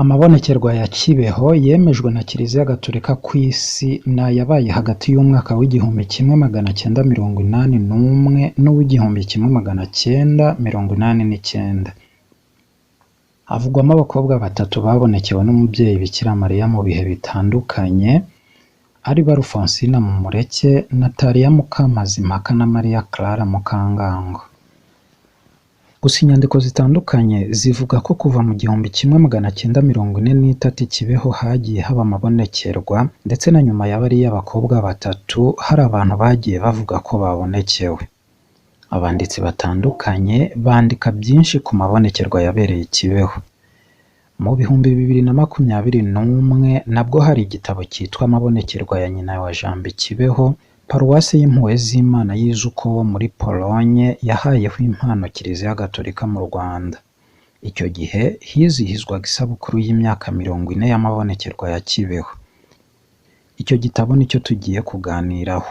Amabonekerwa ya Kibeho yemejwe na Kiliziya Gatolika ku isi ni ayabaye hagati y'umwaka w'1981 n'uw'1989. Havugwamo abakobwa batatu babonekewe n'umubyeyi Bikira Mariya mu bihe bitandukanye, ari bo Alphonsine Mumureke, Nataliya Mukamazimpaka na Mariya Clara Mukangango. Gusa inyandiko zitandukanye zivuga ko kuva mu 1943 Kibeho hagiye haba amabonekerwa, ndetse na nyuma ya bariya bakobwa batatu hari abantu bagiye bavuga ko babonekewe. Abanditsi batandukanye bandika byinshi ku mabonekerwa yabereye i Kibeho. Mu 2021 nabwo hari igitabo cyitwa Amabonekerwa ya Nyina wa Jambo i Kibeho, Paruwasi y'Impuhwe z'Imana y'Izuko wo muri Polonye yahayeho impano Kiliziya Gatolika mu Rwanda. Icyo gihe hizihizwaga isabukuru y'imyaka 40 y'amabonekerwa ya Kibeho. Icyo gitabo nicyo tugiye kuganiraho.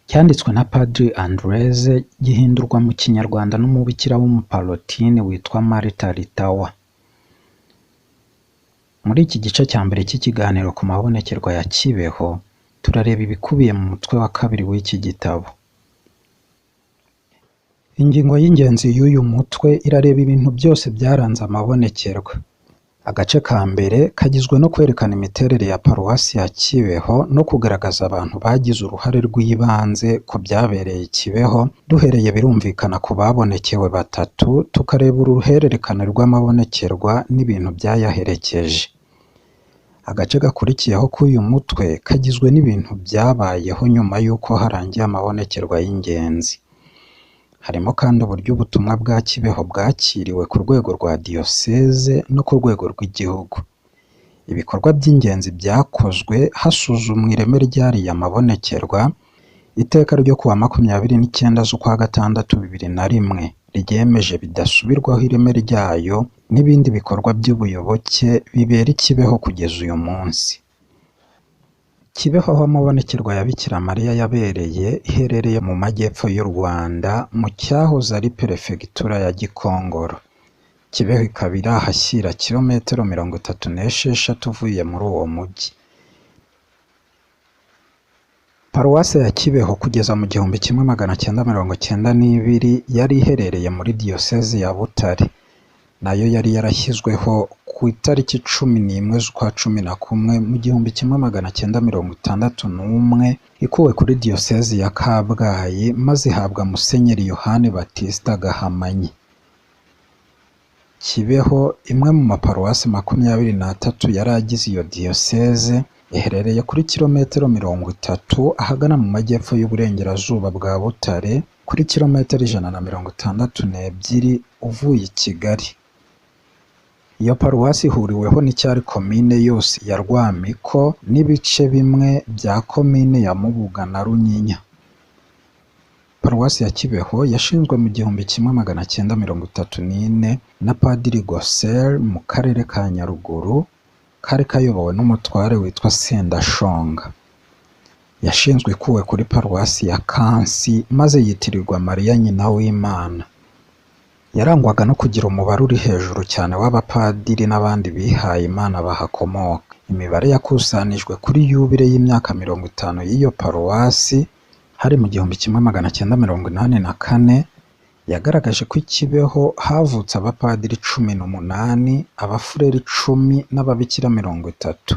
Cyanditswe na Padiri Andreze, gihindurwa mu Kinyarwanda n'umubikira w'umupalotine witwa Marita Litawa. Muri iki gice cya mbere cy'ikiganiro ku mabonekerwa ya Kibeho, turareba ibikubiye mu mutwe wa 2 w'iki gitabo. Ingingo y'ingenzi y'uyu mutwe irareba ibintu byose byaranze amabonekerwa. Agace ka mbere kagizwe no kwerekana imiterere ya Paruwasi ya Kibeho no kugaragaza abantu bagize uruhare rw'ibanze ku byabereye i Kibeho, duhereye birumvikana ku babonekewe batatu, tukareba uruhererekane rw'amabonekerwa n'ibintu byayaherekeje. Agace gakurikiyeho k'uyu mutwe kagizwe n'ibintu byabayeho nyuma y'uko harangiye amabonekerwa y'ingenzi. Harimo kandi uburyo ubutumwa bwa Kibeho bwakiriwe ku rwego rwa diyoseze no ku rwego rw'igihugu. Ibikorwa by'ingenzi byakozwe hasuzumwa ireme ry'ariya mabonekerwa, iteka ryo kuwa 29 z'ukwa gatandatu 2001 ryemeje bidasubirwaho ireme ryayo n'ibindi bikorwa by'ubuyoboke bibera i Kibeho kugeza uyu munsi. Kibeho aho amabonekerwa ya Bikira Mariya yabereye iherereye mu majyepfo y'u Rwanda mu cyahoze ari perefegitura ya Gikongoro. Kibeho ikaba iri ahashyira kilometero 36 uvuye muri uwo mujyi. Paruwasi ya Kibeho kugeza mu 1992 yari iherereye muri diyosezi ya Butare, nayo yari yarashyizweho ku itariki 11 z'ukwa 11 mu 1961 ikuwe kuri diyosezi ya Kabgayi maze ihabwa Musenyeri Yohani Batista Gahamanyi. Kibeho, imwe mu maparuwasi 23 yari agize iyo diyoseze, iherereye kuri kilometero 30 ahagana mu majyepfo y'uburengerazuba bwa Butare, kuri kilometero 162 uvuye i Kigali. Iyo paruwasi ihuriweho n'icyari komine yose ya Rwamiko n'ibice bimwe bya komine ya Mubuga na Runyinya. Paruwasi ya Kibeho yashinzwe mu 1934 na Padiri Gosel mu karere ka Nyaruguru, kari kayobowe n'umutware witwa Sendashonga. Yashinzwe ikuwe kuri paruwasi ya Kansi maze yitirirwa Mariya Nyina w'Imana. Yarangwaga no kugira umubare uri hejuru cyane w'abapadiri n'abandi bihaye Imana bahakomoka. Imibare yakusanijwe kuri yubile y'imyaka 50 y'iyo paruwasi hari mu 1984 yagaragaje ko i Kibeho havutse abapadiri 18, abafureri 10 n'ababikira 30.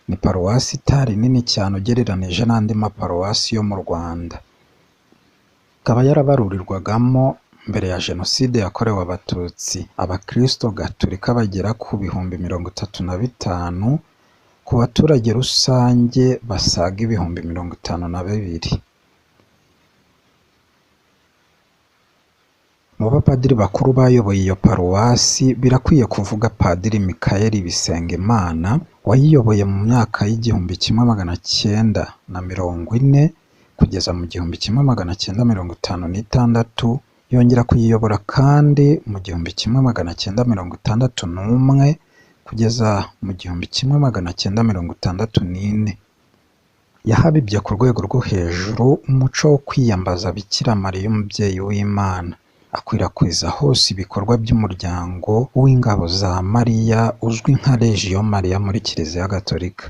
Ni paruwasi itari nini cyane ugereranije n'andi maparuwasi yo mu Rwanda. Ikaba yarabarurirwagamo mbere ya Jenoside yakorewe Abatutsi Abakristo Gatolika bagera ku 35,000 ku baturage rusange basaga 52,000. Mu bapadiri bakuru bayoboye iyo paruwasi birakwiye kuvuga Padiri Mikael Bisengimana wayiyoboye mu myaka y'1940 kugeza mu 1956, yongera kuyiyobora kandi mu 1961 kugeza mu 1964. Yahabibye ku rwego rwo hejuru umuco wo kwiyambaza Bikira Mariya umubyeyi w'Imana. akwirakwiza hose ibikorwa by'umuryango w'ingabo za Mariya uzwi nka Legio Maria muri Kiliziya Gatolika.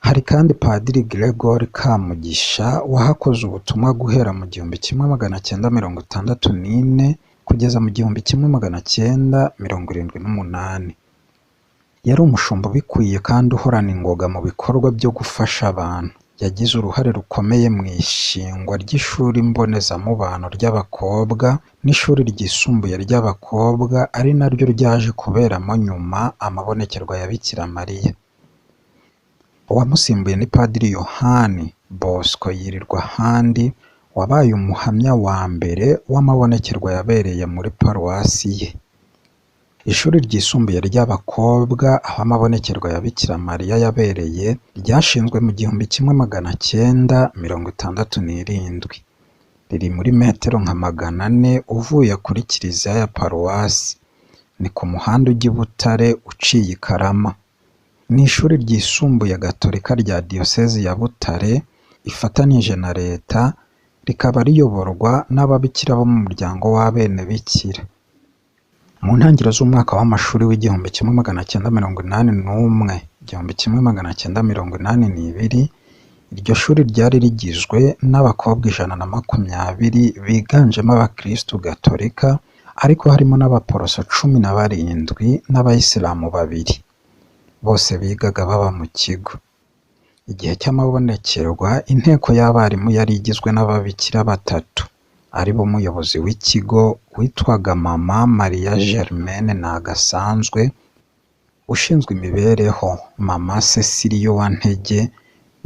Hari kandi Padiri Gregory Kamugisha wahakoze ubutumwa guhera mu 1964 kugeza mu 1978. Yari umushumba ubikwiye kandi uhorana ingoga mu bikorwa byo gufasha abantu. Yagize uruhare rukomeye mu ishingwa ry'ishuri mbonezamubano ry'abakobwa n'ishuri ryisumbuye ry'abakobwa, ari naryo ryaje kuberamo nyuma amabonekerwa ya Bikira Mariya. Uwamusimbuye ni Padiri Yohani Bosco Yirirwahandi, wabaye umuhamya wa mbere w'amabonekerwa yabereye muri paruwasi ye. Ishuri ryisumbuye ry'abakobwa aho amabonekerwa ya Bikira Mariya yabereye ryashinzwe mu 1967, riri muri metero nka 400 uvuye kuri Kiliziya ya paruwasi, ni ku muhanda ujya i Butare uciye i Karama. Ni ishuri ryisumbuye gatolika rya diyosezi ya Butare ifatanije na leta, rikaba riyoborwa n'ababikira bo mu muryango w'abene bikira. Mu ntangiriro z'umwaka w'amashuri w'1981-1982, iryo shuri ryari rigizwe n'abakobwa 120 biganjemo abakristu gatolika, ariko harimo n'abaporoso 17 n'abayisilamu 2. Bose bigaga baba mu kigo. Igihe cy'amabonekerwa inteko y'abarimu yari igizwe n'ababikira 3, ari bo umuyobozi w'ikigo witwaga Mama Maria Germaine Nagasanzwe, ushinzwe imibereho Mama Cecilio Wantege,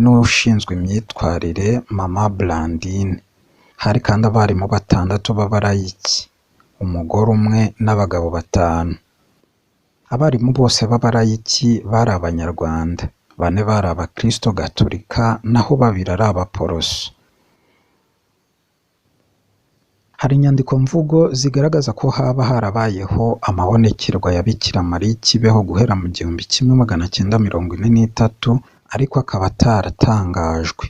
n'ushinzwe imyitwarire Mama Blandine. Hari kandi abarimu 6 b'abarayiki, umugore umwe n'abagabo 5. Abarimu bose b'abarayiki bari Abanyarwanda, 4 bari Abakristo Gatolika naho 2 ari Abaporoso. Hari inyandiko mvugo zigaragaza ko haba harabayeho amabonekerwa ya Bikira Mariya i Kibeho guhera mu 1943, ariko akaba ataratangajwe.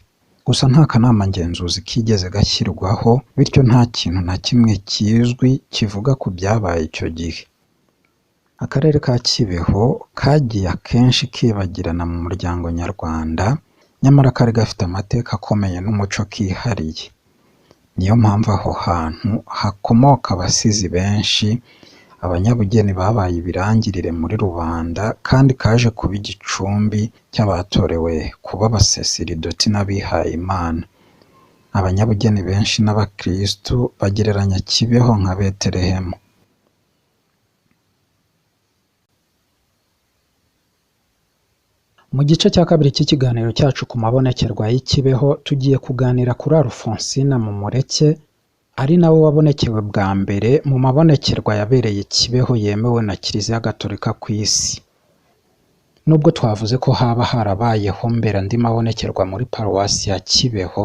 Gusa nta kanama ngenzuzi kigeze gashyirwaho, bityo nta kintu na kimwe kizwi kivuga ku byabaye icyo gihe. Akarere ka Kibeho kagiye akenshi kibagirana mu muryango nyarwanda, nyamara kari gafite amateka akomeye n'umuco kihariye. Niyo mpamvu aho hantu hakomoka abasizi benshi, abanyabugeni babaye ibirangirire muri rubanda, kandi kaje kuba igicumbi cy'abatorewe kuba abasaserdoti n'abihaye Imana. Abanyabugeni benshi n'abakristu bagereranya Kibeho nka Betelehemu. Mu gice cya kabiri cy'ikiganiro cyacu ku mabonekerwa y'i Kibeho, tugiye kuganira kuri Alfonsina Mumureke, ari nawe wabonekewe bwa mbere mu mabonekerwa yabereye Kibeho yemewe na Kiliziya Gatolika ku isi. Nubwo twavuze ko haba harabayeho mbere andi mabonekerwa muri paruwasi ya Kibeho,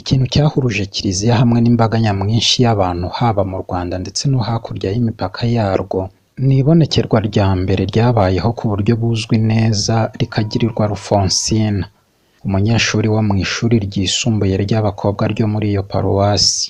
ikintu cyahuruje Kiliziya hamwe n'imbaga nyamwinshi y'abantu haba mu Rwanda ndetse no hakurya y'imipaka yarwo, ni ibonekerwa rya mbere ryabayeho ku buryo buzwi neza rikagirirwa Alfonsina, umunyeshuri wo mu ishuri ryisumbuye ry'abakobwa ryo muri iyo paruwasi.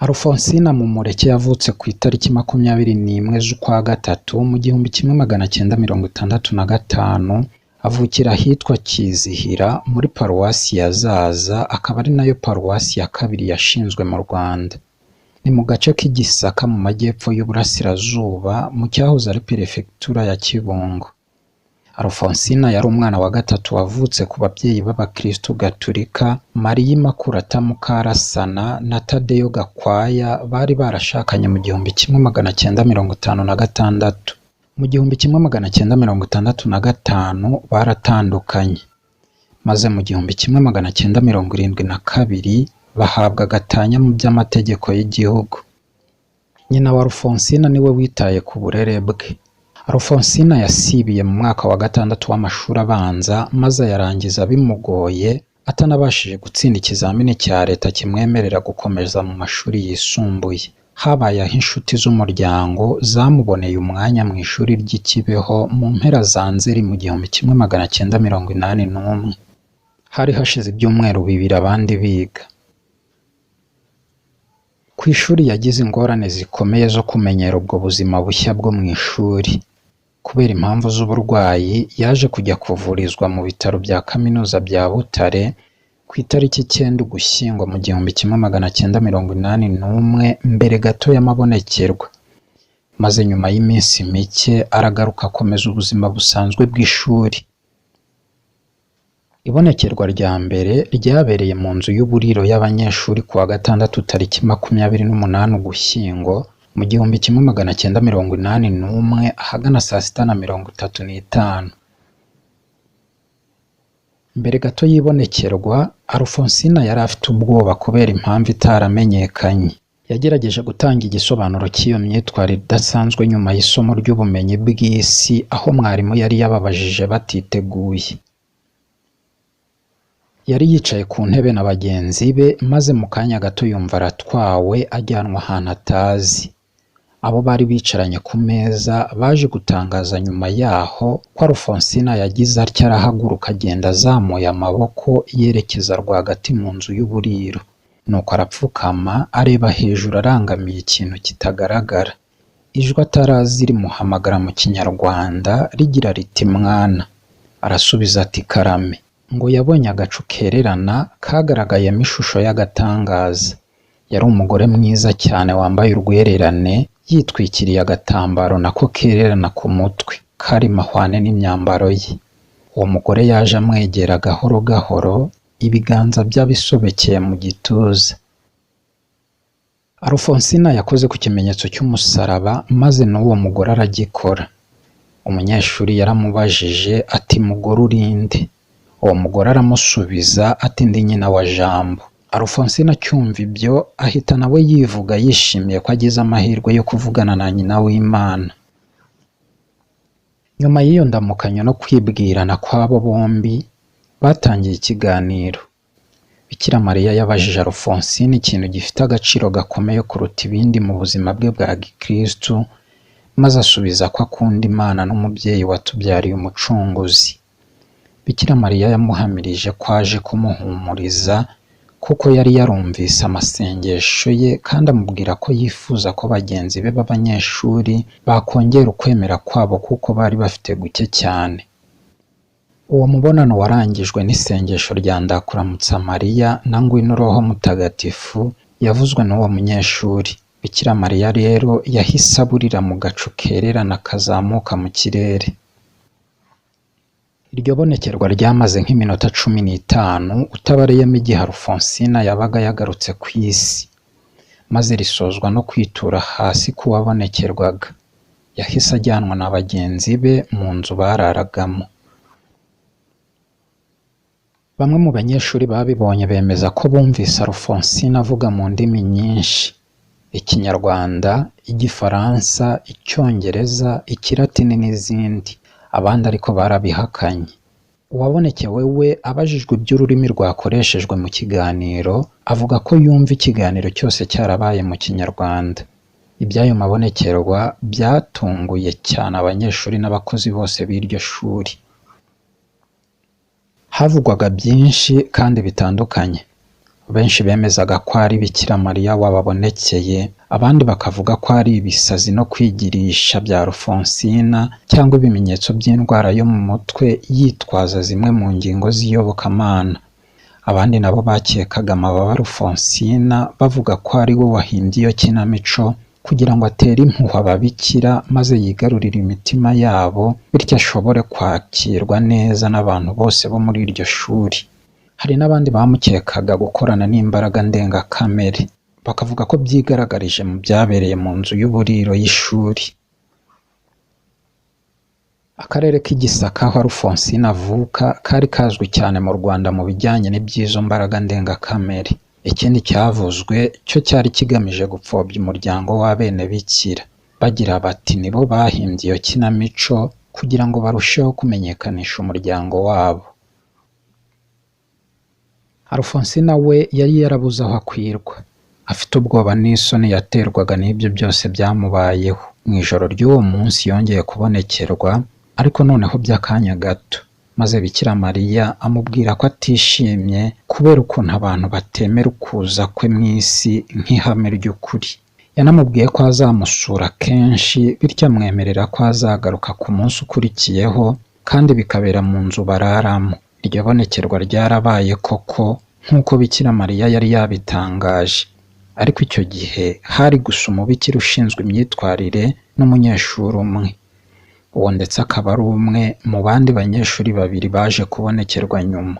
Alfonsina Mumureke yavutse ku itariki 21 z'ukwa gatatu mu 1965, avukira ahitwa Kizihira muri paruwasi ya Zaza, akaba ari nayo paruwasi ya kabiri yashinzwe mu Rwanda. Ni mu gace k'Igisaka mu majyepfo y'uburasirazuba mu cyahoze ari perefegitura ya Kibungo. Alfonsina yari umwana wa gatatu wavutse ku babyeyi b'Abakristo Gatolika, Mariya Immaculata Mukarasana na Tadeyo Gakwaya, bari barashakanye mu 1956. Mu 1965 baratandukanye, maze mu 1972 bahabwa gatanya mu by'amategeko y'igihugu. Nyina wa Alfonsina niwe witaye ku burere bwe. Alfonsina yasibiye mu mwaka wa 6 w'amashuri abanza, maze yarangiza bimugoye, atanabashije gutsinda ikizamini cya leta kimwemerera gukomeza mu mashuri yisumbuye. Habaye aho inshuti z'umuryango zamuboneye umwanya mu ishuri ry'i Kibeho mu mpera za Nzeri mu 1981. Hari hashize ibyumweru 2 abandi biga. Ku ishuri yagize ingorane zikomeye zo kumenyera ubwo buzima bushya bwo mu ishuri. Kubera impamvu z'uburwayi yaje kujya kuvurizwa mu bitaro bya kaminuza bya Butare ku itariki 9 Ugushyingo mu 1981, mbere gato y'amabonekerwa. Maze nyuma y'iminsi mike aragaruka akomeza ubuzima busanzwe bw'ishuri. Ibonekerwa rya mbere ryabereye mu nzu y'uburiro y'abanyeshuri ku wa gatandatu tariki 28 Ugushyingo mu 1981 ahagana saa 6:35. Mbere gato y'ibonekerwa, Alphonsine yari afite ubwoba kubera impamvu itaramenyekanye. Yagerageje gutanga igisobanuro cy'iyo myitwarire idasanzwe nyuma y'isomo ry'ubumenyi bw'isi, aho mwarimu yari yababajije batiteguye. Yari yicaye ku ntebe na bagenzi be, maze mu kanya gato yumva aratwawe ajyanwa ahantu atazi. Abo bari bicaranye ku meza baje gutangaza nyuma yaho ko Alphonsine yagize atya arahaguruka agenda azamuye amaboko yerekeza rwagati mu nzu y'uburiro. Nuko arapfukama areba hejuru arangamiye ikintu kitagaragara. Ijwi atarazi rimuhamagara mu Kinyarwanda rigira riti "Mwana." Arasubiza ati "Karame." Ngo yabonye agacu kererana kagaragayemo ishusho y'agatangaza. Yari umugore mwiza cyane wambaye urwererane, yitwikiriye agatambaro nako kererana ku mutwe kari mahwane n'imyambaro ye. Uwo mugore yaje amwegera gahoro gahoro, ibiganza byabisobekeye mu gituza. Alphonsine yakoze ku kimenyetso cy'umusaraba, maze n'uwo mugore aragikora. Umunyeshuri yaramubajije ati "Mugore urinde?" Uwo mugore aramusubiza ati "Ndi nyina wa Jambo." Alphonsine acyumva ibyo ahita nawe yivuga yishimiye ko agize amahirwe yo kuvugana na nyina w'Imana. Nyuma y'iyo ndamukanyo no kwibwirana kw'abo bombi, batangiye ikiganiro. Bikira Mariya yabajije Alphonsine ikintu gifite agaciro gakomeye kuruta ibindi mu buzima bwe bwa gikristu, maze asubiza ko akunda Imana n'umubyeyi watubyariye umucunguzi. Bikira Mariya yamuhamirije ko aje kumuhumuriza kuko yari yarumvise amasengesho ye, kandi amubwira ko yifuza ko bagenzi be b'abanyeshuri bakongera ukwemera kwabo kuko bari bafite guke cyane. Uwo mubonano warangijwe n'isengesho rya Ndakuramutsa Mariya na Ngwino Roho Mutagatifu yavuzwe n'uwo munyeshuri. Bikira Mariya rero yahise aburira mu gacu kererana kazamuka mu kirere. Iryo bonekerwa ryamaze nk'iminota 15 utabariyemo igihe Alphonsine yabaga yagarutse ku isi, maze risozwa no kwitura hasi k'uwabonekerwaga. Yahise ajyanwa na bagenzi be mu nzu bararagamo. Bamwe mu banyeshuri babibonye bemeza ko bumvise Alphonsine avuga mu ndimi nyinshi: Ikinyarwanda, Igifaransa, Icyongereza, Ikilatini n'izindi. Abandi ariko barabihakanye. Uwabonekewe we abajijwe iby'ururimi rwakoreshejwe mu kiganiro, avuga ko yumva ikiganiro cyose cyarabaye mu Kinyarwanda. Iby'ayo mabonekerwa byatunguye cyane abanyeshuri n'abakozi bose b'iryo shuri. Havugwaga byinshi kandi bitandukanye. Benshi bemezaga ko ari Bikira Mariya wababonekeye, abandi bakavuga ko ari ibisazi no kwigirisha bya Alphonsine cyangwa ibimenyetso by'indwara yo mu mutwe yitwaza zimwe mu ngingo z'iyobokamana. Abandi nabo bakekaga amababa Alphonsine, bavuga ko ari we wahimbye iyo kinamico kugira ngo atere impuhwe ababikira maze yigarurire imitima yabo, bityo ashobore kwakirwa neza n'abantu bose bo muri iryo shuri. Hari n'abandi bamukekaga gukorana n'imbaraga ndengakamere, bakavuga ko byigaragarije mu byabereye mu nzu y'uburiro y'ishuri. Akarere k'Igisaka aho Alphonsine avuka kari kazwi cyane mu Rwanda mu bijyanye n'iby'izo mbaraga ndengakamere. Ikindi cyavuzwe cyo cyari kigamije gupfobya umuryango w'Abenebikira, bagira bati nibo bahimbye iyo kinamico kugira ngo barusheho kumenyekanisha umuryango wabo. Alphonsine we yari yarabuze aho akwirwa. Afite ubwoba n'isoni yaterwaga n'ibyo byose byamubayeho. Mu ijoro ry'uwo munsi yongeye kubonekerwa, ariko noneho by'akanya gato. maze Bikira Mariya amubwira ko atishimye kubera ukuntu abantu batemera ukuza kwe mu isi nk'ihame ry'ukuri. Yanamubwiye ko azamusura kenshi, bityo amwemerera ko azagaruka ku munsi ukurikiyeho kandi bikabera mu nzu bararamo. Iryo bonekerwa ryarabaye koko nk'uko Bikira Mariya yari yabitangaje, ariko icyo gihe hari gusa umubikira ushinzwe imyitwarire n'umunyeshuri umwe. Uwo ndetse akaba ari umwe mu bandi banyeshuri babiri baje kubonekerwa nyuma.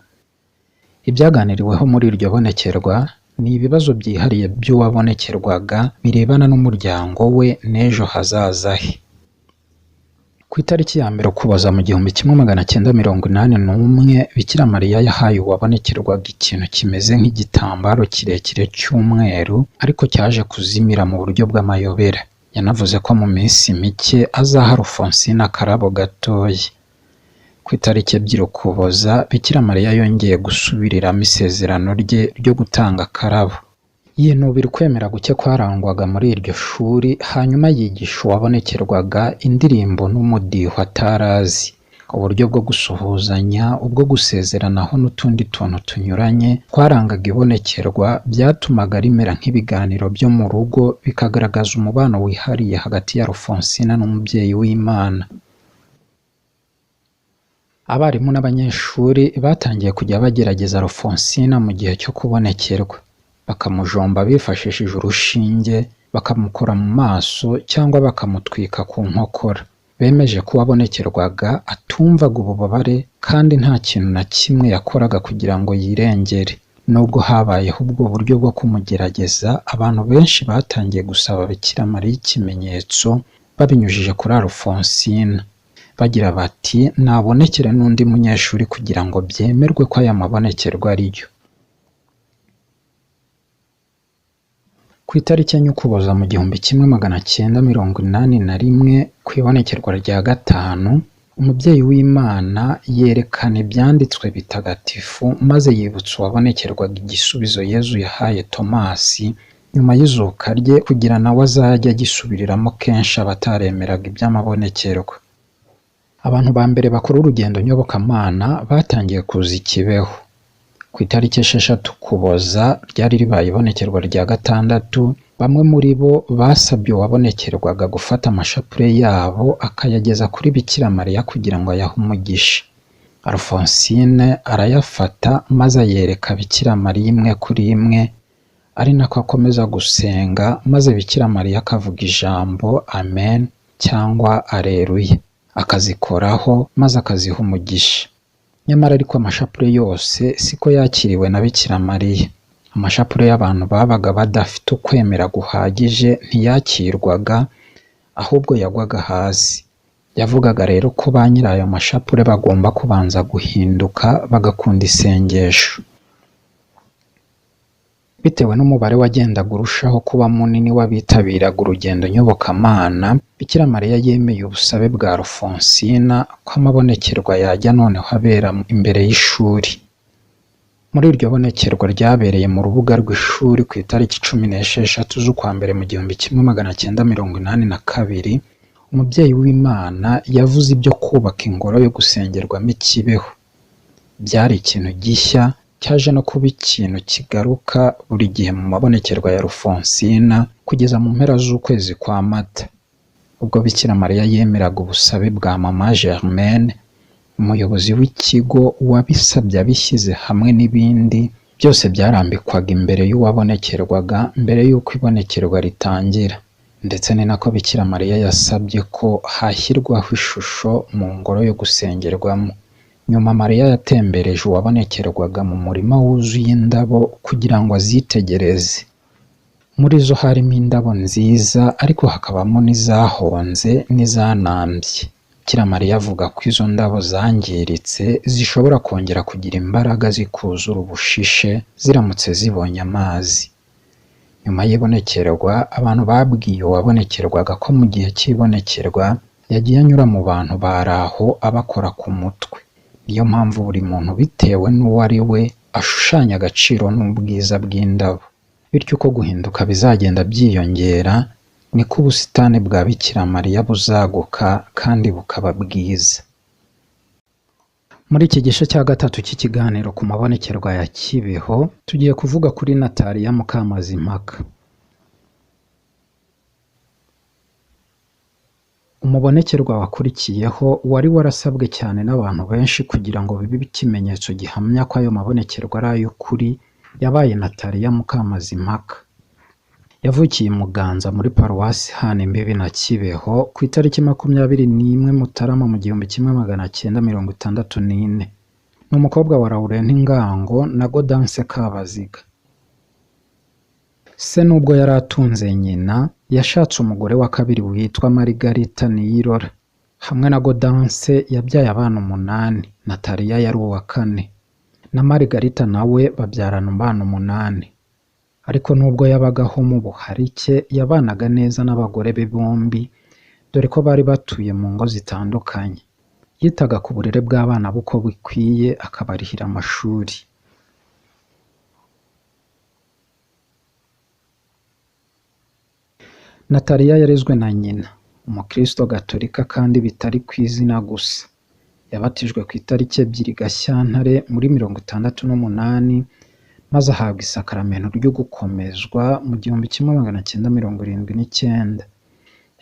Ibyaganiriweho muri iryo bonekerwa ni ibibazo byihariye by'uwabonekerwaga birebana n'umuryango we n'ejo hazaza he. Ku itariki ya mbere Ukuboza mu 1981, Bikira Mariya yahaye uwabonekerwaga ikintu kimeze nk'igitambaro kirekire cy'umweru ariko cyaje kuzimira mu buryo bw'amayobera. Yanavuze ko mu minsi mike azaha Alphonsine akarabo gatoya. Ku itariki 2 Ukuboza, Bikira Mariya yongeye gusubiriramo isezerano rye ryo gutanga akarabo. Yinubira ukwemera guke kwarangwaga muri iryo shuri, hanyuma yigisha uwabonekerwaga indirimbo n'umudiho atarazi. Uburyo bwo gusuhuzanya, ubwo gusezeranaho n'utundi tuntu tunyuranye twarangaga ibonekerwa byatumaga rimera nk'ibiganiro byo mu rugo, bikagaragaza umubano wihariye hagati ya Alphonsine n'umubyeyi w'Imana. Abarimu n'abanyeshuri batangiye kujya bagerageza Alphonsine mu gihe cyo kubonekerwa. Bakamujomba bifashishije urushinge, bakamukora mu maso cyangwa bakamutwika ku nkokora. Bemeje ko uwabonekerwaga atumvaga ububabare kandi nta kintu na kimwe yakoraga kugira ngo yirengere. Nubwo habayeho ubwo buryo bwo kumugerageza, abantu benshi batangiye gusaba Bikira Mariya ikimenyetso babinyujije kuri Alphonsine, bagira bati nabonekere n'undi munyeshuri kugira ngo byemerwe ko aya mabonekerwa ariyo. Ku itariki ya Ukuboza mu 1981, ku ibonekerwa rya gatanu, umubyeyi w'Imana yerekana ibyanditswe bitagatifu maze yibutsa uwabonekerwaga igisubizo Yezu yahaye Tomasi nyuma y'izuka rye kugira nawe azajya agisubiriramo kenshi abataremeraga iby'amabonekerwa. Abantu ba mbere bakora urugendo nyobokamana batangiye kuza i Kibeho. Ku itariki 6 Ukuboza ryari ribaye ibonekerwa rya gatandatu. Bamwe muri bo basabye uwabonekerwaga gufata amashapure yabo akayageza kuri Bikira Mariya kugira ngo ayahe umugisha. Alphonsine arayafata maze ayereka Bikira Mariya imwe kuri imwe, ari nako akomeza gusenga, maze Bikira Mariya akavuga ijambo amen cyangwa aleluya, akazikoraho maze akaziha umugisha. Nyamara ariko amashapure yose siko yakiriwe na Bikira Mariya. Amashapure y'abantu babaga badafite ukwemera guhagije ntiyakirwaga, ahubwo yagwaga hasi. Yavugaga rero ko ba nyiri ayo mashapure bagomba kubanza guhinduka bagakunda isengesho. Bitewe n'umubare wagendaga urushaho kuba munini w'abitabiraga urugendo nyobokamana, Bikira Mariya yemeye ubusabe bwa Alphonsine ko amabonekerwa yajya noneho abera imbere y'ishuri. Muri iryo bonekerwa ryabereye mu rubuga rw'ishuri ku itariki 16 z'ukwa mbere mu 1982, umubyeyi w'Imana yavuze ibyo kubaka ingoro yo gusengerwamo i Kibeho. Byari ikintu gishya, cyaje no kuba ikintu kigaruka buri gihe mu mabonekerwa ya Alphonsine kugeza mu mpera z'ukwezi kwa Mata, ubwo Bikira Mariya yemeraga ubusabe bwa Mama Germaine, umuyobozi w'ikigo wabisabye abishyize hamwe n'ibindi byose byarambikwaga imbere y'uwabonekerwaga mbere y'uko ibonekerwa ritangira. Ndetse ni nako Bikira Mariya yasabye ko hashyirwaho ishusho mu ngoro yo gusengerwamo. Nyuma Mariya yatembereje uwabonekerwaga mu murima wuzuye indabo kugira ngo azitegereze. Muri zo harimo indabo nziza, ariko hakabamo n'izahonze n'izanambye. Bikira Mariya avuga ko izo ndabo zangiritse zishobora kongera kugira imbaraga zikuzura ubushishe ziramutse zibonye amazi. Nyuma y'ibonekerwa, abantu babwiye uwabonekerwaga ko mu gihe cy'ibonekerwa yagiye anyura mu bantu bari aho abakora ku mutwe. Niyo mpamvu buri muntu bitewe n'uwo ari we ashushanya agaciro n'ubwiza bw'indabo. Bityo uko guhinduka bizagenda byiyongera, niko ubusitani bwa Bikira Mariya buzaguka kandi bukaba bwiza. Muri iki gice cya gatatu cy'ikiganiro ku mabonekerwa ya Kibeho, tugiye kuvuga kuri Nataliya Mukamazimpaka. Umubonekerwa wakurikiyeho wari warasabwe cyane n'abantu benshi kugira ngo bibe ikimenyetso gihamya ko ayo mabonekerwa ari ay'ukuri, yabaye Nataliya Mukamazimpaka. Yavukiye i Muganza muri Paruwasi hana imbibi na Kibeho ku itariki 21 Mutarama mu 1964. Ni umukobwa wa Laurent Ngango na Gaudence Kabaziga. Se nubwo yari atunze nyina, yashatse umugore wa kabiri witwa Margarita Niyirora. Hamwe na Gaudence yabyaye abana 8, Nataliya yari uwa 4. Na Margarita nawe babyarana abana 8. Ariko nubwo yabagaho mu buharike, yabanaga neza n'abagore be bombi, dore ko bari batuye mu ngo zitandukanye. Yitaga ku burere bw'abana buko bikwiye, akabarihira amashuri. Nataliya yarezwe na nyina, umukristo gatolika kandi bitari ku izina gusa. Yabatijwe ku itariki 2 Gashyantare muri 1968, maze ahabwa isakaramento ryo gukomezwa mu 1979.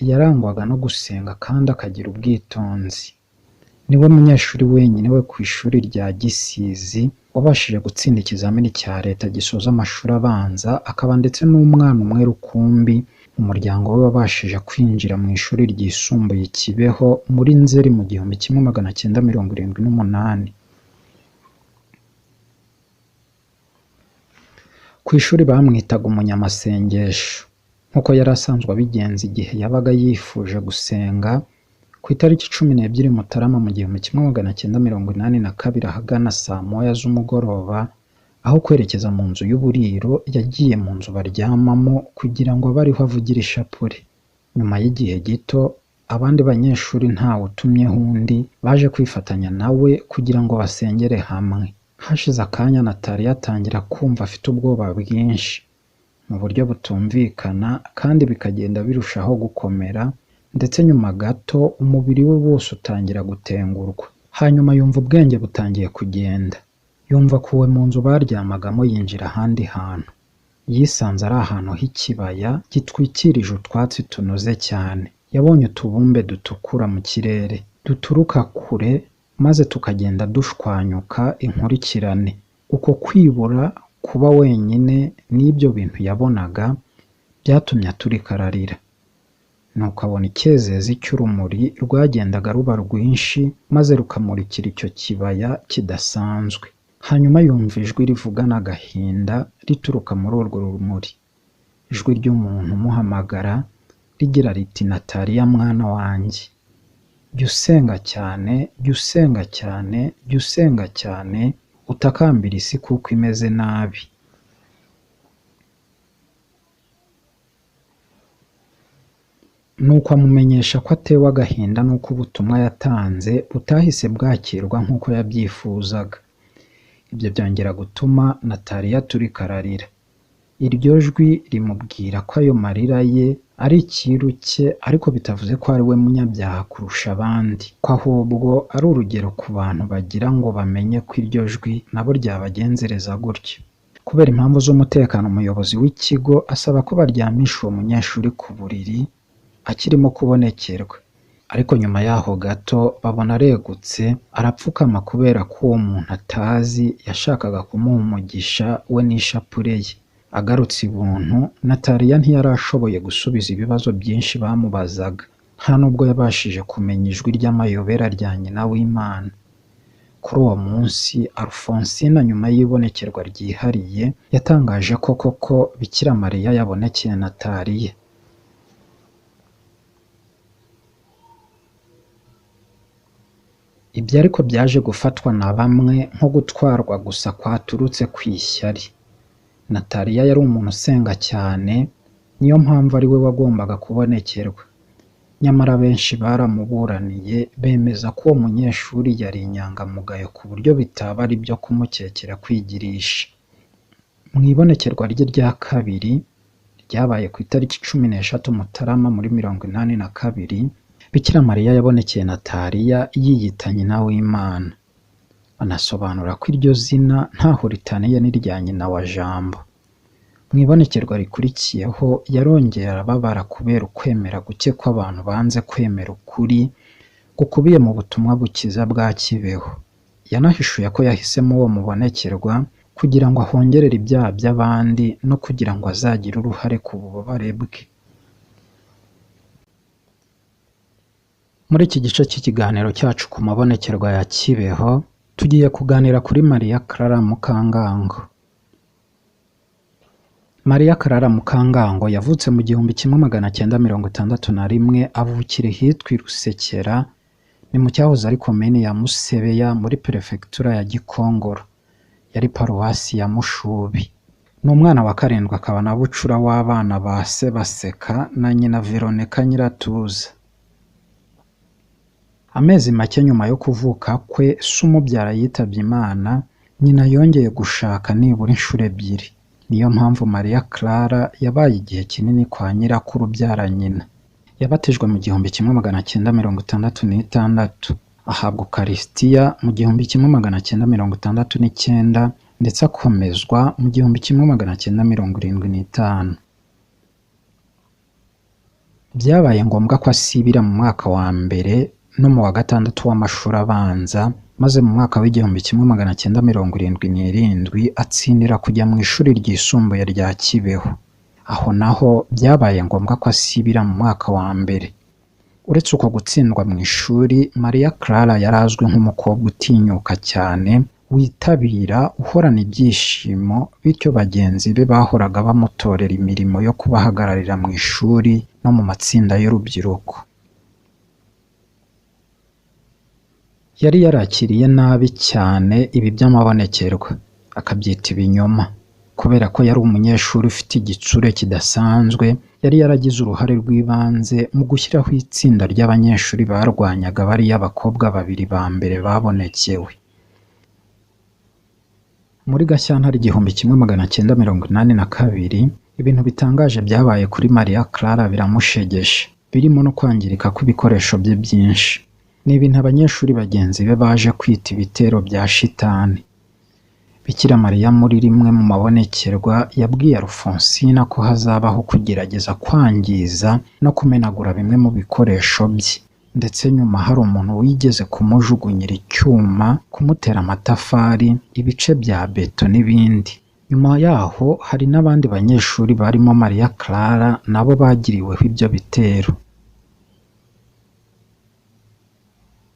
Yarangwaga no gusenga kandi akagira ubwitonzi. Niwe munyeshuri wenyine we ku ishuri rya Gisizi wabashije gutsinda ikizamini cya leta gisoza amashuri abanza, akaba ndetse n'umwana umwe rukumbi mu muryango we wabashije kwinjira mu ishuri ryisumbuye Kibeho muri Nzeri mu 1978. Ku ishuri bamwitaga umunyamasengesho, nk'uko yari asanzwe abigenza igihe yabaga yifuje gusenga. Ku itariki 12 Mutarama mu 1982 ahagana saa 9 z'umugoroba, aho kwerekeza mu nzu y'uburiro, yagiye mu nzu baryamamo kugira ngo abe ariho avugira ishapule. Nyuma y'igihe gito, abandi banyeshuri ntawe utumyeho undi baje kwifatanya nawe kugira ngo basengere hamwe. Hashize akanya Nataliya atangira kumva afite ubwoba bwinshi mu buryo butumvikana, kandi bikagenda birushaho gukomera, ndetse nyuma gato umubiri we wose utangira gutengurwa. Hanyuma yumva ubwenge butangiye kugenda. Yumva akuwe mu nzu baryamagamo yinjira ahandi hantu. Yisanze ari ahantu h'ikibaya gitwikirije utwatsi tunoze cyane. Yabonye utubumbe dutukura mu kirere duturuka kure, maze tukagenda dushwanyuka inkurikirane. Uko kwibura, kuba wenyine n'ibyo bintu yabonaga byatumye aturika ararira. Nuko abona icyezezi cy'urumuri rwagendaga ruba rwinshi, maze rukamurikira icyo kibaya kidasanzwe. Hanyuma yumva ijwi rivugana agahinda rituruka muri urwo rumuri. Ijwi ry'umuntu umuhamagara rigira riti, Nataliya mwana wanjye, jya usenga cyane, jya usenga cyane, jya usenga cyane, utakambira isi kuko imeze nabi. Nuko amumenyesha ko atewe agahinda n'uko ubutumwa yatanze butahise bwakirwa nk'uko yabyifuzaga. Ibyo byongera gutuma Nataliya aturika ararira. Iryo jwi rimubwira ko ayo marira ye ari ikiru cye, ariko bitavuze ko ari we munyabyaha kurusha abandi, ko ahubwo ari urugero ku bantu bagira ngo bamenye ko iryo jwi nabo ryabagenzereza gutyo. Kubera impamvu z'umutekano, umuyobozi w'ikigo asaba ko baryamisha uwo munyeshuri ku buriri akirimo kubonekerwa. Ariko nyuma yaho gato babona aregutse, arapfukama kubera ko uwo muntu atazi yashakaga kumuha umugisha we n'ishapule ye. Agarutse ibuntu, Nataliya ntiyari ashoboye gusubiza ibibazo byinshi bamubazaga, nta nubwo yabashije kumenya ijwi ry'amayobera rya nyina w'Imana. Kuri uwo munsi, Alfonsina nyuma y'ibonekerwa ryihariye yatangaje ko koko Bikira Mariya yabonekeye Nataliya. Ibyo ariko byaje gufatwa na bamwe nko gutwarwa gusa kwaturutse ku ishyari. Nataliya yari umuntu usenga cyane, niyo mpamvu ari we wagombaga kubonekerwa. Nyamara benshi baramuburaniye, bemeza ko uwo munyeshuri yari inyangamugayo ku buryo bitaba ari byo kumukekera kwigirisha. Mu ibonekerwa rye rya kabiri, ryabaye ku itariki 13 Mutarama muri 1982, Bikira Mariya yabonekeye Nataliya yiyita nyina w'Imana. anasobanura ko iryo zina ntaho ritaniye n'irya nyina wa Jambo. Mu ibonekerwa rikurikiyeho yarongera arababara kubera ukwemera guke kw'abantu banze kwemera ukuri gukubiye mu butumwa bukiza bwa Kibeho. Yanahishuye ko yahisemo uwo mubonekerwa kugira ngo ahongerere ibyaha by'abandi no kugira ngo azagire uruhare ku bubabare bwe. Muri iki gice cy'ikiganiro cyacu ku mabonekerwa ya Kibeho tugiye kuganira kuri Mariya Clara Mukangango. Mariya Clara Mukangango yavutse mu 1961 avukira ahitwa i Rusekera, ni mu cyahoze ari komini ya Musebeya muri perefegitura ya Gikongoro, yari paruwasi ya Mushubi. Ni umwana wa karindwi akaba na bucura w'abana ba se Baseka na nyina Veronika Nyiratuza. Amezi make nyuma yo kuvuka kwe se umubyara yitabye Imana, nyina yongeye gushaka nibura inshuro ebyiri. Niyo mpamvu Mariya Clara yabaye igihe kinini kwa nyirakuru ubyara nyina. Yabatijwe mu 1966, ahabwa Ukarisitiya mu 1969 ndetse akomezwa mu 1975. Byabaye ngombwa ko asibira mu mwaka wa mbere no mu wa gatandatu w'amashuri abanza, maze mu mwaka w'1977 atsindira kujya mu ishuri ryisumbuye rya Kibeho. Aho naho byabaye ngombwa ko asibira mu mwaka wa mbere. Uretse uko gutsindwa mu ishuri, Mariya Clara yari azwi nk'umukobwa utinyuka cyane, witabira, uhorana ibyishimo, bityo bagenzi be bahoraga bamutorera imirimo yo kubahagararira mu ishuri no mu matsinda y'urubyiruko. Yari yarakiriye nabi cyane ibi by'amabonekerwa, akabyita ibinyoma. Kubera ko yari umunyeshuri ufite igitsure kidasanzwe, yari yaragize uruhare rw'ibanze mu gushyiraho itsinda ry'abanyeshuri barwanyaga bariya abakobwa babiri ba mbere babonekewe. Muri Gashyantare 1982, ibintu bitangaje byabaye kuri Mariya Clara biramushegesha, birimo no kwangirika kw'ibikoresho bye byinshi. Ni ibintu abanyeshuri bagenzi be baje kwita ibitero bya shitani. Bikira Mariya muri rimwe mu mabonekerwa yabwiye Alfonsina ko hazabaho kugerageza kwangiza no kumenagura bimwe mu bikoresho bye, ndetse nyuma hari umuntu wigeze kumujugunyira icyuma, kumutera amatafari, ibice bya beto n'ibindi. Nyuma yaho hari n'abandi banyeshuri barimo Mariya Clara nabo bagiriweho ibyo bitero.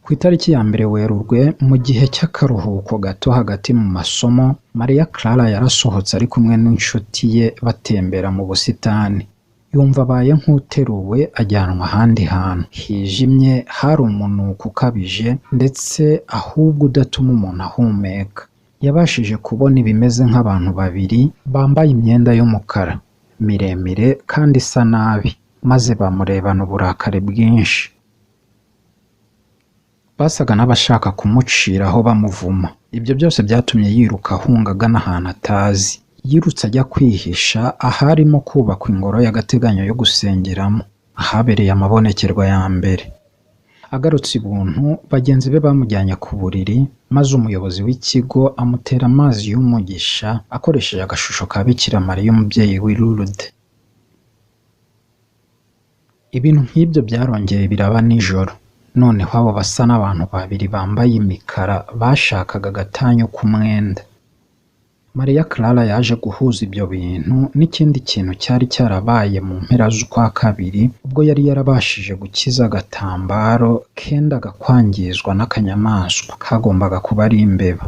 Ku itariki ya 1 Werurwe, mu gihe cy'akaruhuko gato hagati mu masomo, Mariya Clara yarasohotse ari kumwe n'inshuti ye batembera mu busitani. Yumva abaye nk'uteruwe ajyanwa ahandi hantu hijimye, hari umunuko ukabije ndetse ahubwo udatuma umuntu ahumeka. Yabashije kubona ibimeze nk'abantu babiri bambaye imyenda y'umukara miremire kandi isa nabi, maze bamurebana uburakari bwinshi. Basaga n'abashaka kumuciraho bamuvuma. Ibyo byose byatumye yiruka ahunga agana ahantu atazi. Yirutse ajya kwihisha aharimo kubakwa ingoro y'agateganyo yo gusengeramo, ahabereye amabonekerwa ya mbere. Agarutse ibuntu, bagenzi be bamujyanye ku buriri, maze umuyobozi w'ikigo amutera amazi y'umugisha akoresheje agashusho ka Bikira Mariya umubyeyi w'i Lourdes. Ibintu nk'ibyo byarongeye biraba nijoro. Noneho abo basa n'abantu babiri bambaye imikara bashakaga agatanyo k'umwenda. Mariya Clara yaje guhuza ibyo bintu n'ikindi kintu cyari cyarabaye mu mpera z'ukwa kabiri, ubwo yari yarabashije gukiza agatambaro kendaga kwangizwa n'akanyamaswa kagombaga kuba ari imbeba.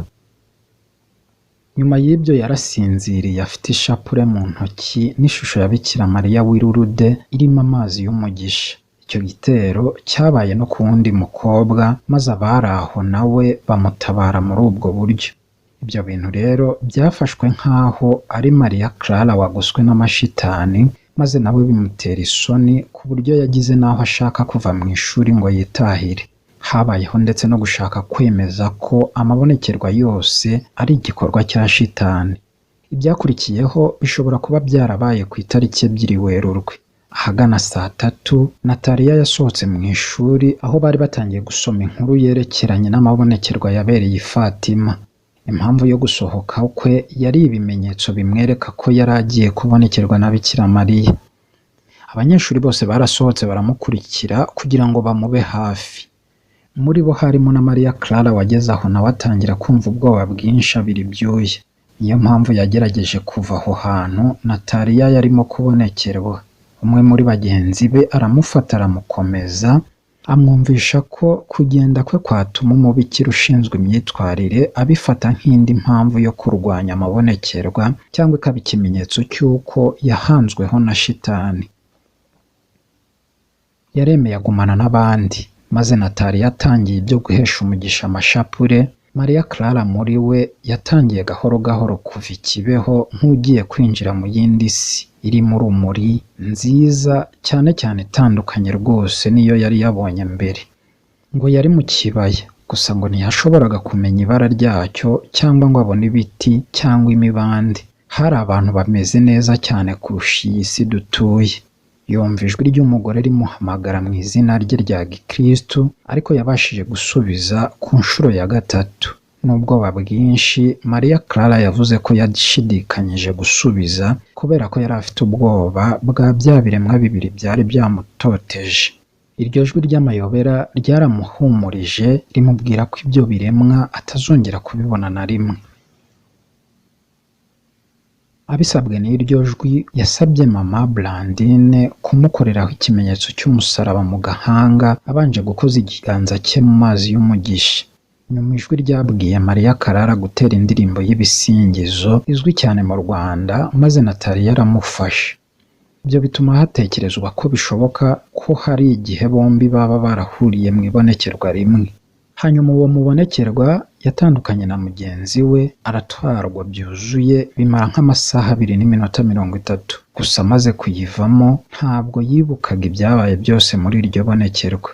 Nyuma y'ibyo yarasinziriye afite ishapure mu ntoki n'ishusho ya Bikira Mariya w'i Lourdes irimo amazi y'umugisha. Icyo gitero cyabaye no ku wundi mukobwa, maze abari aho nawe bamutabara muri ubwo buryo. Ibyo bintu rero byafashwe nk'aho ari Mariya Clara wagoswe n'amashitani, maze nawe bimutera isoni ku buryo yagize n'aho ashaka kuva mu ishuri ngo yitahire. Habayeho ndetse no gushaka kwemeza ko amabonekerwa yose ari igikorwa cya shitani. Ibyakurikiyeho bishobora kuba byarabaye ku itariki 2 Werurwe. Ahagana saa tatu, Nataliya yasohotse mu ishuri aho bari batangiye gusoma inkuru yerekeranye n'amabonekerwa yabereye i Fatima. Impamvu yo gusohoka kwe yari ibimenyetso bimwereka ko yari agiye kubonekerwa na Bikira Mariya. Abanyeshuri bose barasohotse baramukurikira kugira ngo bamube hafi. Muri bo harimo na Maria Clara wageze aho nawe atangira kumva ubwoba bwinshi abira ibyuya. Niyo mpamvu yagerageje kuva aho hantu Nataliya yarimo kubonekerwa. Umwe muri bagenzi be aramufata aramukomeza, amwumvisha ko kugenda kwe kwatuma umubikira ushinzwe imyitwarire abifata nk'indi mpamvu yo kurwanya amabonekerwa cyangwa ikaba ikimenyetso cy'uko yahanzweho na shitani. Yaremeye agumana n'abandi, maze Nataliya yatangiye ibyo guhesha umugisha amashapure. Maria Clara muri we yatangiye gahoro gahoro kuva ikibeho nk'ugiye kwinjira mu yindi si irimo urumuri, nziza cyane cyane itandukanye rwose niyo yari yabonye mbere. Ngo yari mu kibaya, gusa ngo ntiyashoboraga kumenya ibara ryacyo cyangwa ngo abone ibiti cyangwa imibande. Hari abantu bameze neza cyane kurusha iyi si dutuye. Yumva ijwi ry'umugore rimuhamagara mu izina rye rya gikristu, ariko yabashije gusubiza ku nshuro ya gatatu. N'ubwoba bwinshi, Maria Clara yavuze ko yashidikanyije gusubiza kubera ko yari afite ubwoba bwa bya biremwa bibiri byari byamutoteje. Iryo jwi ry'amayobera ryaramuhumurije, rimubwira ko ibyo biremwa atazongera kubibona na rimwe. Abisabwe n'iryo jwi, yasabye mama Blandine kumukoreraho ikimenyetso cy'umusaraba mu gahanga, abanje gukoza ikiganza cye mu mazi y'umugisha. Nyuma ijwi ryabwiye Maria Clara gutera indirimbo y'ibisingizo izwi cyane mu Rwanda, maze Nataliya aramufasha. Ibyo bituma hatekerezwa ko bishoboka ko hari igihe bombi baba barahuriye mu ibonekerwa rimwe. Hanyuma uwo mubonekerwa yatandukanye na mugenzi we, aratwarwa byuzuye, bimara nk'amasaha 2 n'iminota 30. Gusa amaze kuyivamo ntabwo yibukaga ibyabaye byose muri iryo bonekerwa.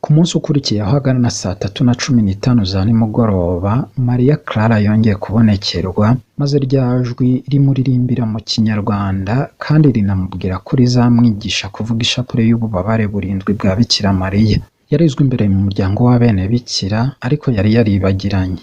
Ku munsi ukurikiyeho ahagana na saa 3:15 za nimugoroba, Maria Clara yongeye kubonekerwa, maze rya jwi rimuririmbira mu Kinyarwanda kandi rinamubwira ko rizamwigisha kuvuga ishapure y'ububabare burindwi bwa Bikira Mariya. Yarizwe imbere mu muryango w'abene Bikira, ariko yari yaribagiranye.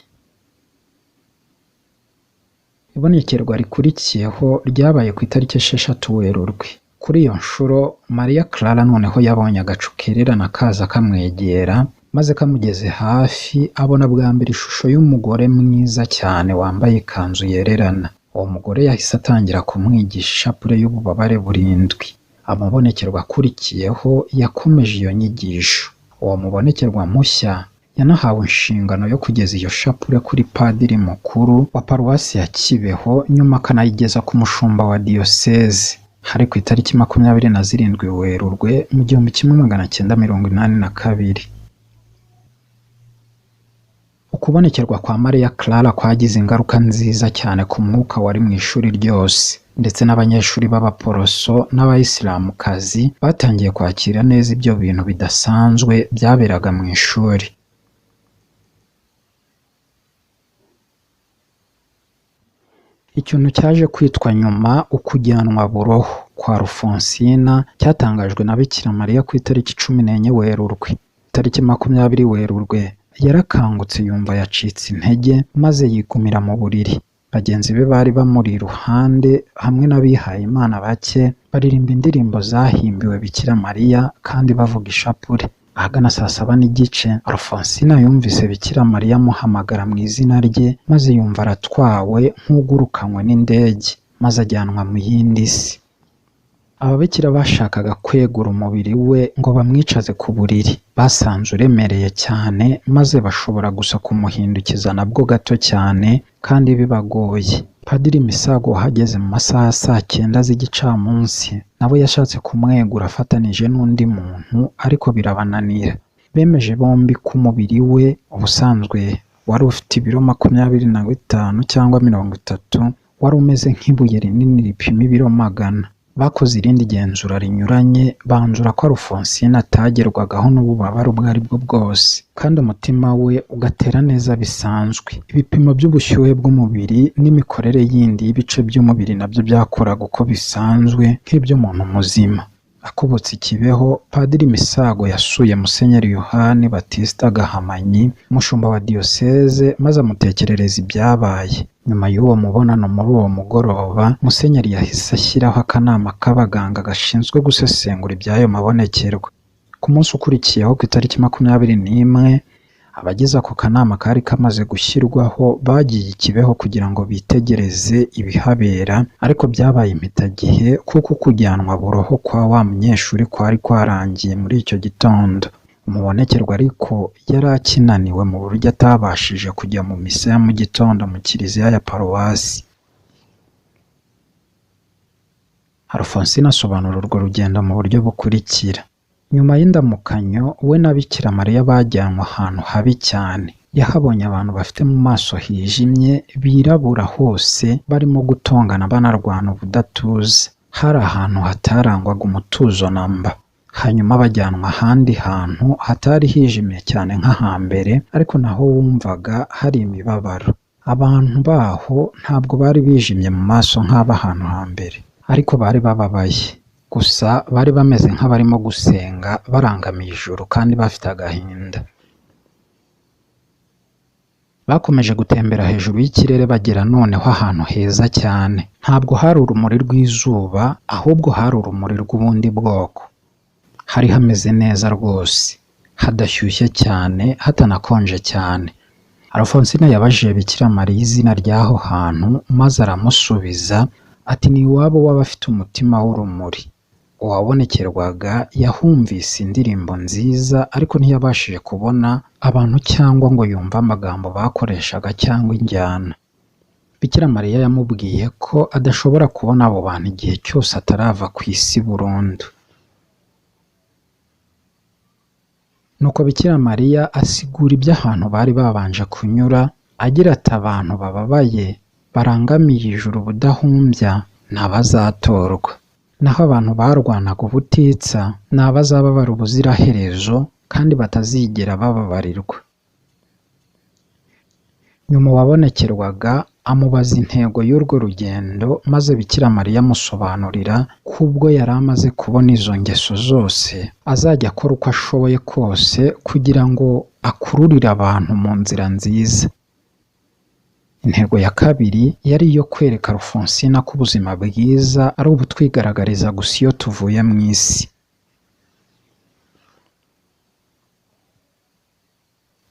Ibonekerwa rikurikiyeho ryabaye ku itariki 6 Werurwe. Kuri iyo nshuro, Maria Clara noneho yabonye agacu kererana kaza kamwegera, maze kamugeze hafi abona bwa mbere ishusho y'umugore mwiza cyane wambaye ikanzu yererana. Uwo mugore yahise atangira kumwigisha ishapure y'ububabare burindwi. Amabonekerwa akurikiyeho yakomeje iyo nyigisho. Uwo mubonekerwa mushya yanahawe inshingano yo kugeza iyo shapure kuri padiri mukuru wa paruwasi ya Kibeho, nyuma akanayigeza ku mushumba wa diyoseze. Hari ku itariki 27 Werurwe mu 1982. Ukubonekerwa kwa Maria Clara kwagize ingaruka nziza cyane ku mwuka wari mu ishuri ryose, ndetse n'abanyeshuri b'abaporoso n'abayisilamukazi batangiye kwakira neza ibyo bintu bidasanzwe byaberaga mu ishuri. Ikintu cyaje kwitwa nyuma ukujyanwa buroho kwa Rufonsina cyatangajwe na Bikira Mariya ku itariki 14 Werurwe. Itariki 20 Werurwe yarakangutse yumva yacitse intege, maze yigumira mu buriri. Bagenzi be bari bamuri iruhande hamwe n'abihaye Imana bake, baririmba indirimbo zahimbiwe Bikira Mariya kandi bavuga ishapure. Ahagana saa 7:15, Alfonsina yumvise Bikira Mariya amuhamagara mu izina rye, maze yumva aratwawe nk'ugurukanywe n'indege, maze ajyanwa mu yindi si. Ababikira bashakaga kwegura umubiri we ngo bamwicaze ku buriri, basanze uremereye cyane, maze bashobora gusa kumuhindukiza nabwo gato cyane kandi bibagoye. Padiri Misago wahageze mu masaha ya saa 9 z'igicamunsi, nawe yashatse kumwegura afatanije n'undi muntu, ariko birabananira. Bemeje bombi ko umubiri we ubusanzwe wari ufite ibiro 25 cyangwa 30, wari umeze nk'ibuye rinini ripima ibiro 100. bakoze irindi genzura rinyuranye banzura ko Alphonsine atagerwagaho n'ububabare ubwo ari bwo bwose kandi umutima we ugatera neza bisanzwe. Ibipimo by'ubushyuhe bw'umubiri n'imikorere yindi y'ibice by'umubiri nabyo byakoraga uko bisanzwe nk'iby'umuntu muzima. Akubutse ikibeho, Padiri Misago yasuye Musenyeri Yohani Batista Gahamanyi, umushumba wa diyoseze, maze amutekerereza ibyabaye. Nyuma y'uwo mubonano muri uwo mugoroba, Musenyeri yahise ashyiraho akanama k'abaganga gashinzwe gusesengura iby'ayo mabonekerwa. Ku munsi ukurikiyeho ku itariki 21, abagize ako kanama kari kamaze gushyirwaho bagiye ikibeho kugira ngo bitegereze ibihabera, ariko byabaye impitagihe kuko kujyanwa buroho kwa wa munyeshuri kwari kwarangiye muri icyo gitondo. Umubonekerwa ariko yari akinaniwe mu buryo atabashije kujya mu misa ya mu gitondo mu kiliziya ya paruwasi. Alphonsine asobanura urwo rugendo mu buryo bukurikira. Nyuma y'indamukanyo, we na Bikira Mariya bajyanwe ahantu habi cyane. Yahabonye abantu bafite mu maso hijimye, birabura hose, barimo gutongana banarwana ubudatuze. Hari ahantu hatarangwaga umutuzo namba. Hanyuma bajyanwa ahandi hantu hatari hijimye cyane nk'ahambere, ariko naho wumvaga hari imibabaro. Abantu baho ntabwo bari bijimye mu maso nk'ab'ahantu hambere, ariko bari bababaye. Gusa bari bameze nk'abarimo gusenga barangamiye ijuru kandi bafite agahinda. Bakomeje gutembera hejuru y'ikirere bagera noneho ahantu heza cyane. Ntabwo hari urumuri rw'izuba, ahubwo hari urumuri rw'ubundi bwoko. Hari hameze neza rwose, hadashyushye cyane, hatanakonje cyane. Alphonsine yabajije Bikira Mariya izina ry'aho hantu, maze aramusubiza ati ni iwabo w'abafite umutima w'urumuri. Uwabonekerwaga yahumvise indirimbo nziza, ariko ntiyabashije kubona abantu cyangwa ngo yumve amagambo bakoreshaga cyangwa injyana. Bikira Mariya yamubwiye ko adashobora kubona abo bantu igihe cyose atarava ku isi burundu. Nuko Bikira Mariya asigura iby'ahantu bari babanje kunyura, agira ati abantu bababaye barangamiye ijuru budahumbya ni abazatorwa, naho abantu barwanaga ubutitsa ni abazababara ubuziraherezo kandi batazigera bababarirwa. Nyuma wabonekerwaga amubaza intego y'urwo rugendo, maze Bikira Mariya amusobanurira ko ubwo yari amaze kubona izo ngeso zose azajya akora uko ashoboye kose kugira ngo akururire abantu mu nzira nziza. Intego ya kabiri yari iyo kwereka Alphonsine ko ubuzima bwiza ari ubutwigaragariza gusa iyo tuvuye mu isi.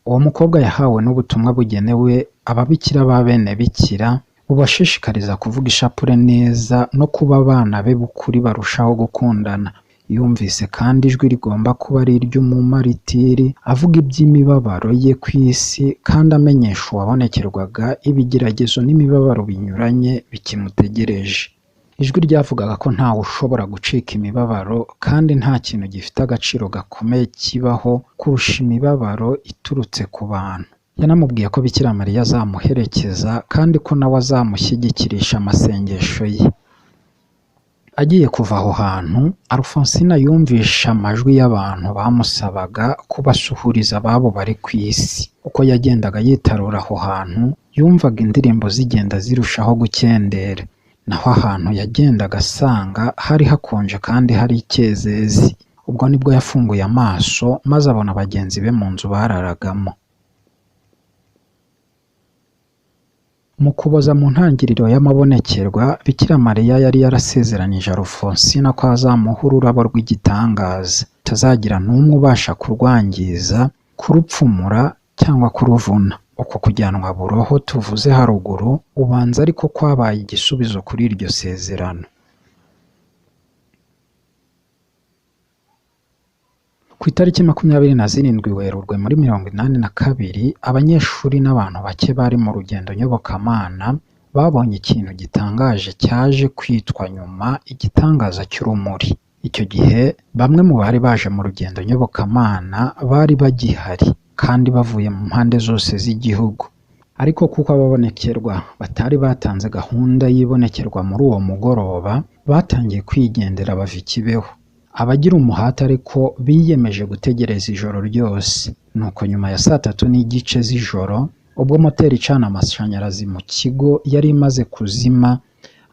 Uwo mukobwa yahawe n'ubutumwa bugenewe ababikira ba bene bikira bubashishikariza kuvuga ishapule neza no kuba abana be b'ukuri barushaho gukundana. Yumvise kandi ijwi rigomba kuba ari iry'umumaritiri avuga iby'imibabaro ye ku isi kandi amenyesha uwabonekerwaga ibigeragezo n'imibabaro binyuranye bikimutegereje. Ijwi ryavugaga ko ntawe ushobora gucika imibabaro kandi nta kintu gifite agaciro gakomeye kibaho kurusha imibabaro iturutse ku bantu. Yanamubwiye ko Bikira Mariya azamuherekeza kandi ko nawe azamushyigikirisha amasengesho ye. Agiye kuva aho hantu, Alphonsine yumvisha amajwi y'abantu bamusabaga kubasuhuriza ababo bari ku isi. Uko yagendaga yitarura aho hantu, yumvaga indirimbo zigenda zirushaho gukendera. Naho ahantu yagendaga asanga hari hakonje kandi hari icyezezi. Ubwo nibwo yafunguye amaso maze abona bagenzi be mu nzu bararagamo. Mu kuboza mu ntangiriro y'amabonekerwa, Bikira Mariya yari yarasezeranyije Alphonsine ko azamuha ururabo rw'igitangaza, atazagira n'umwe ubasha kurwangiza, kurupfumura cyangwa kuruvuna. Uko kujyanwa buroho tuvuze haruguru ubanza ariko kwabaye igisubizo kuri iryo sezerano. Ku itariki 27 Werurwe muri 1982, abanyeshuri n'abantu bake bari mu rugendo nyobokamana babonye ikintu gitangaje cyaje kwitwa nyuma igitangaza cy'urumuri. Icyo gihe bamwe mu bari baje mu rugendo nyobokamana bari bagihari kandi bavuye mu mpande zose z'igihugu. Ariko kuko ababonekerwa batari batanze gahunda y'ibonekerwa muri uwo mugoroba, batangiye kwigendera bava i Kibeho. Abagira umuhate ariko biyemeje gutegereza ijoro ryose. Nuko nyuma ya 3:30 z'ijoro, ubwo moteri icana amashanyarazi mu kigo yari imaze kuzima,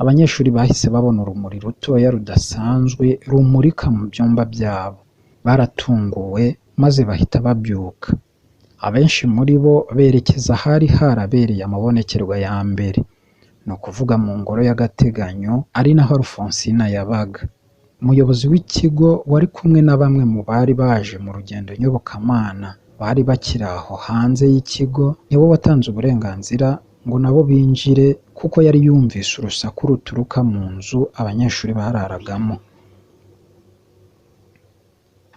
abanyeshuri bahise babona urumuri rutoya rudasanzwe rumurika mu byumba byabo. Baratunguwe maze bahita babyuka. Abenshi muri bo berekeza ahari harabereye amabonekerwa ya mbere, ni ukuvuga mu ngoro y'agateganyo ari naho Alphonsine yabaga. Umuyobozi w'ikigo wari kumwe na bamwe mu bari baje mu rugendo nyobokamana bari bakiri aho hanze y'ikigo, niwe watanze uburenganzira ngo nabo binjire kuko yari yumvise urusaku ruturuka mu nzu abanyeshuri bararagamo.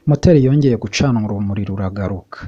Moteri yongeye gucanwa, urumuri ruragaruka.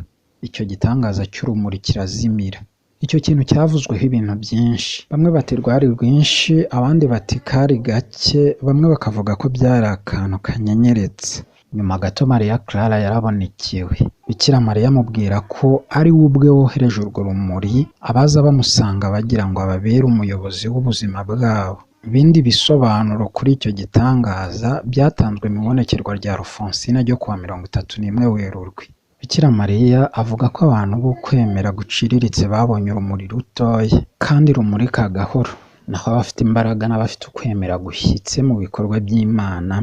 Icyo gitangaza cy'urumuri kirazimira. Icyo kintu cyavuzweho ibintu byinshi. Bamwe bati rwari rwinshi, abandi bati kari gake, bamwe bakavuga ko byari akantu kanyenyeretse. Nyuma gato Mariya Clara yarabonekewe. Bikira Mariya amubwira ko ari we ubwe wohereje urwo rumuri, abaza bamusanga bagira ngo ababere umuyobozi w'ubuzima bwabo. Ibindi bisobanuro kuri icyo gitangaza byatanzwe mu ibonekerwa rya Alphonsine ryo kuwa 31 Werurwe. Bikira Mariya avuga ko abantu bo kwemera guciriritse babonye urumuri rutoya kandi rumurika gahoro, naho abafite imbaraga n'abafite ukwemera gushyitse mu bikorwa by'Imana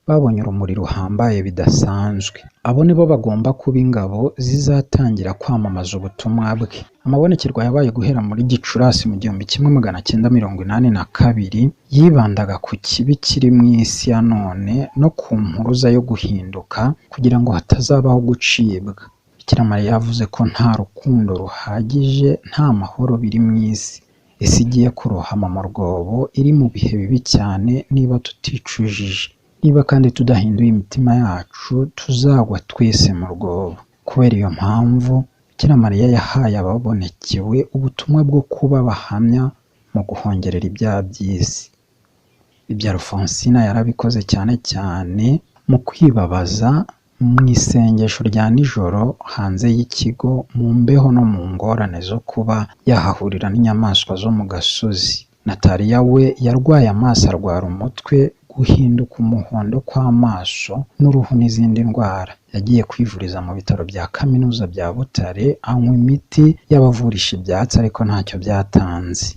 babonye urumuri ruhambaye bidasanzwe. Abo nibo bagomba kuba ingabo zizatangira kwamamaza ubutumwa bwe. Amabonekerwa yabaye guhera muri Gicurasi mu 1982 yibandaga ku kibi kiri mu isi ya none no ku mpuruza yo guhinduka kugira ngo hatazabaho gucibwa. Bikira Mariya yavuze ko nta rukundo ruhagije, nta mahoro biri mu isi. Isi igiye kurohama mu rwobo, iri mu bihe bibi cyane niba tuticujije. Niba kandi tudahinduye imitima yacu, tuzagwa twese mu rwobo. Kubera iyo mpamvu, Bikira Mariya yahaye ababonekewe ubutumwa bwo kuba abahamya mu guhongerera ibyaha by'isi. Ibyo Alphonsine yarabikoze cyane cyane mu kwibabaza, mu isengesho rya nijoro hanze y'ikigo, mu mbeho no mu ngorane zo kuba yahahurira n'inyamaswa zo mu gasozi. Nataliya we yarwaye amaso, arwara umutwe, guhinduka umuhondo kw'amaso n'uruhu n'izindi ndwara. Yagiye kwivuriza mu bitaro bya kaminuza bya Butare, anywa imiti y'abavurisha ibyatsi ariko ntacyo byatanze.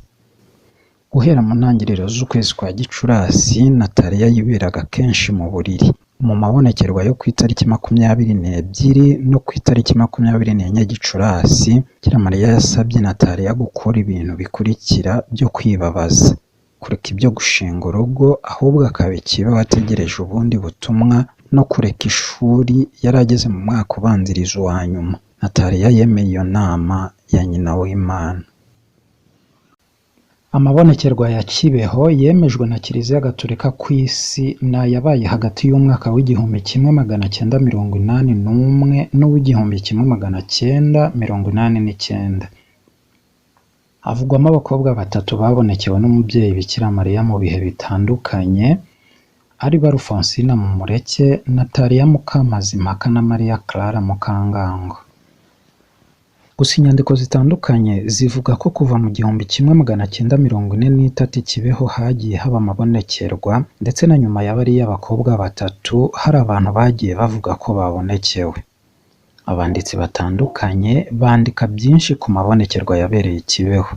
Guhera mu ntangiriro z'ukwezi kwa Gicurasi, Nataliya yiberaga kenshi mu buriri. Mu mabonekerwa yo ku itariki 22 no ku itariki 24 Gicurasi, Bikira Mariya yasabye Nataliya gukora ibintu bikurikira byo kwibabaza: kureka ibyo gushinga urugo, ahubwo akaba ikibeho ategereje ubundi butumwa, no kureka ishuri yari ageze mu mwaka ubanziriza uwa nyuma. Nataliya yemeye iyo nama ya nyina w'Imana. Amabonekerwa ya Kibeho yemejwe na Kiliziya Gatolika ku isi n'ayabaye hagati y'umwaka w'1981 n'uw'1989. Havugwamo abakobwa batatu babonekewe n'umubyeyi Bikira Mariya mu bihe bitandukanye, ari bo Alphonsine Mumureke, Nataliya Mukamazimpaka na Mariya Clara Mukangango. Gusa inyandiko zitandukanye zivuga ko kuva mu 1943 Kibeho hagiye haba amabonekerwa, ndetse na nyuma ya bariya abakobwa batatu hari abantu bagiye bavuga ko babonekewe. Abanditsi batandukanye bandika byinshi ku mabonekerwa yabereye Kibeho.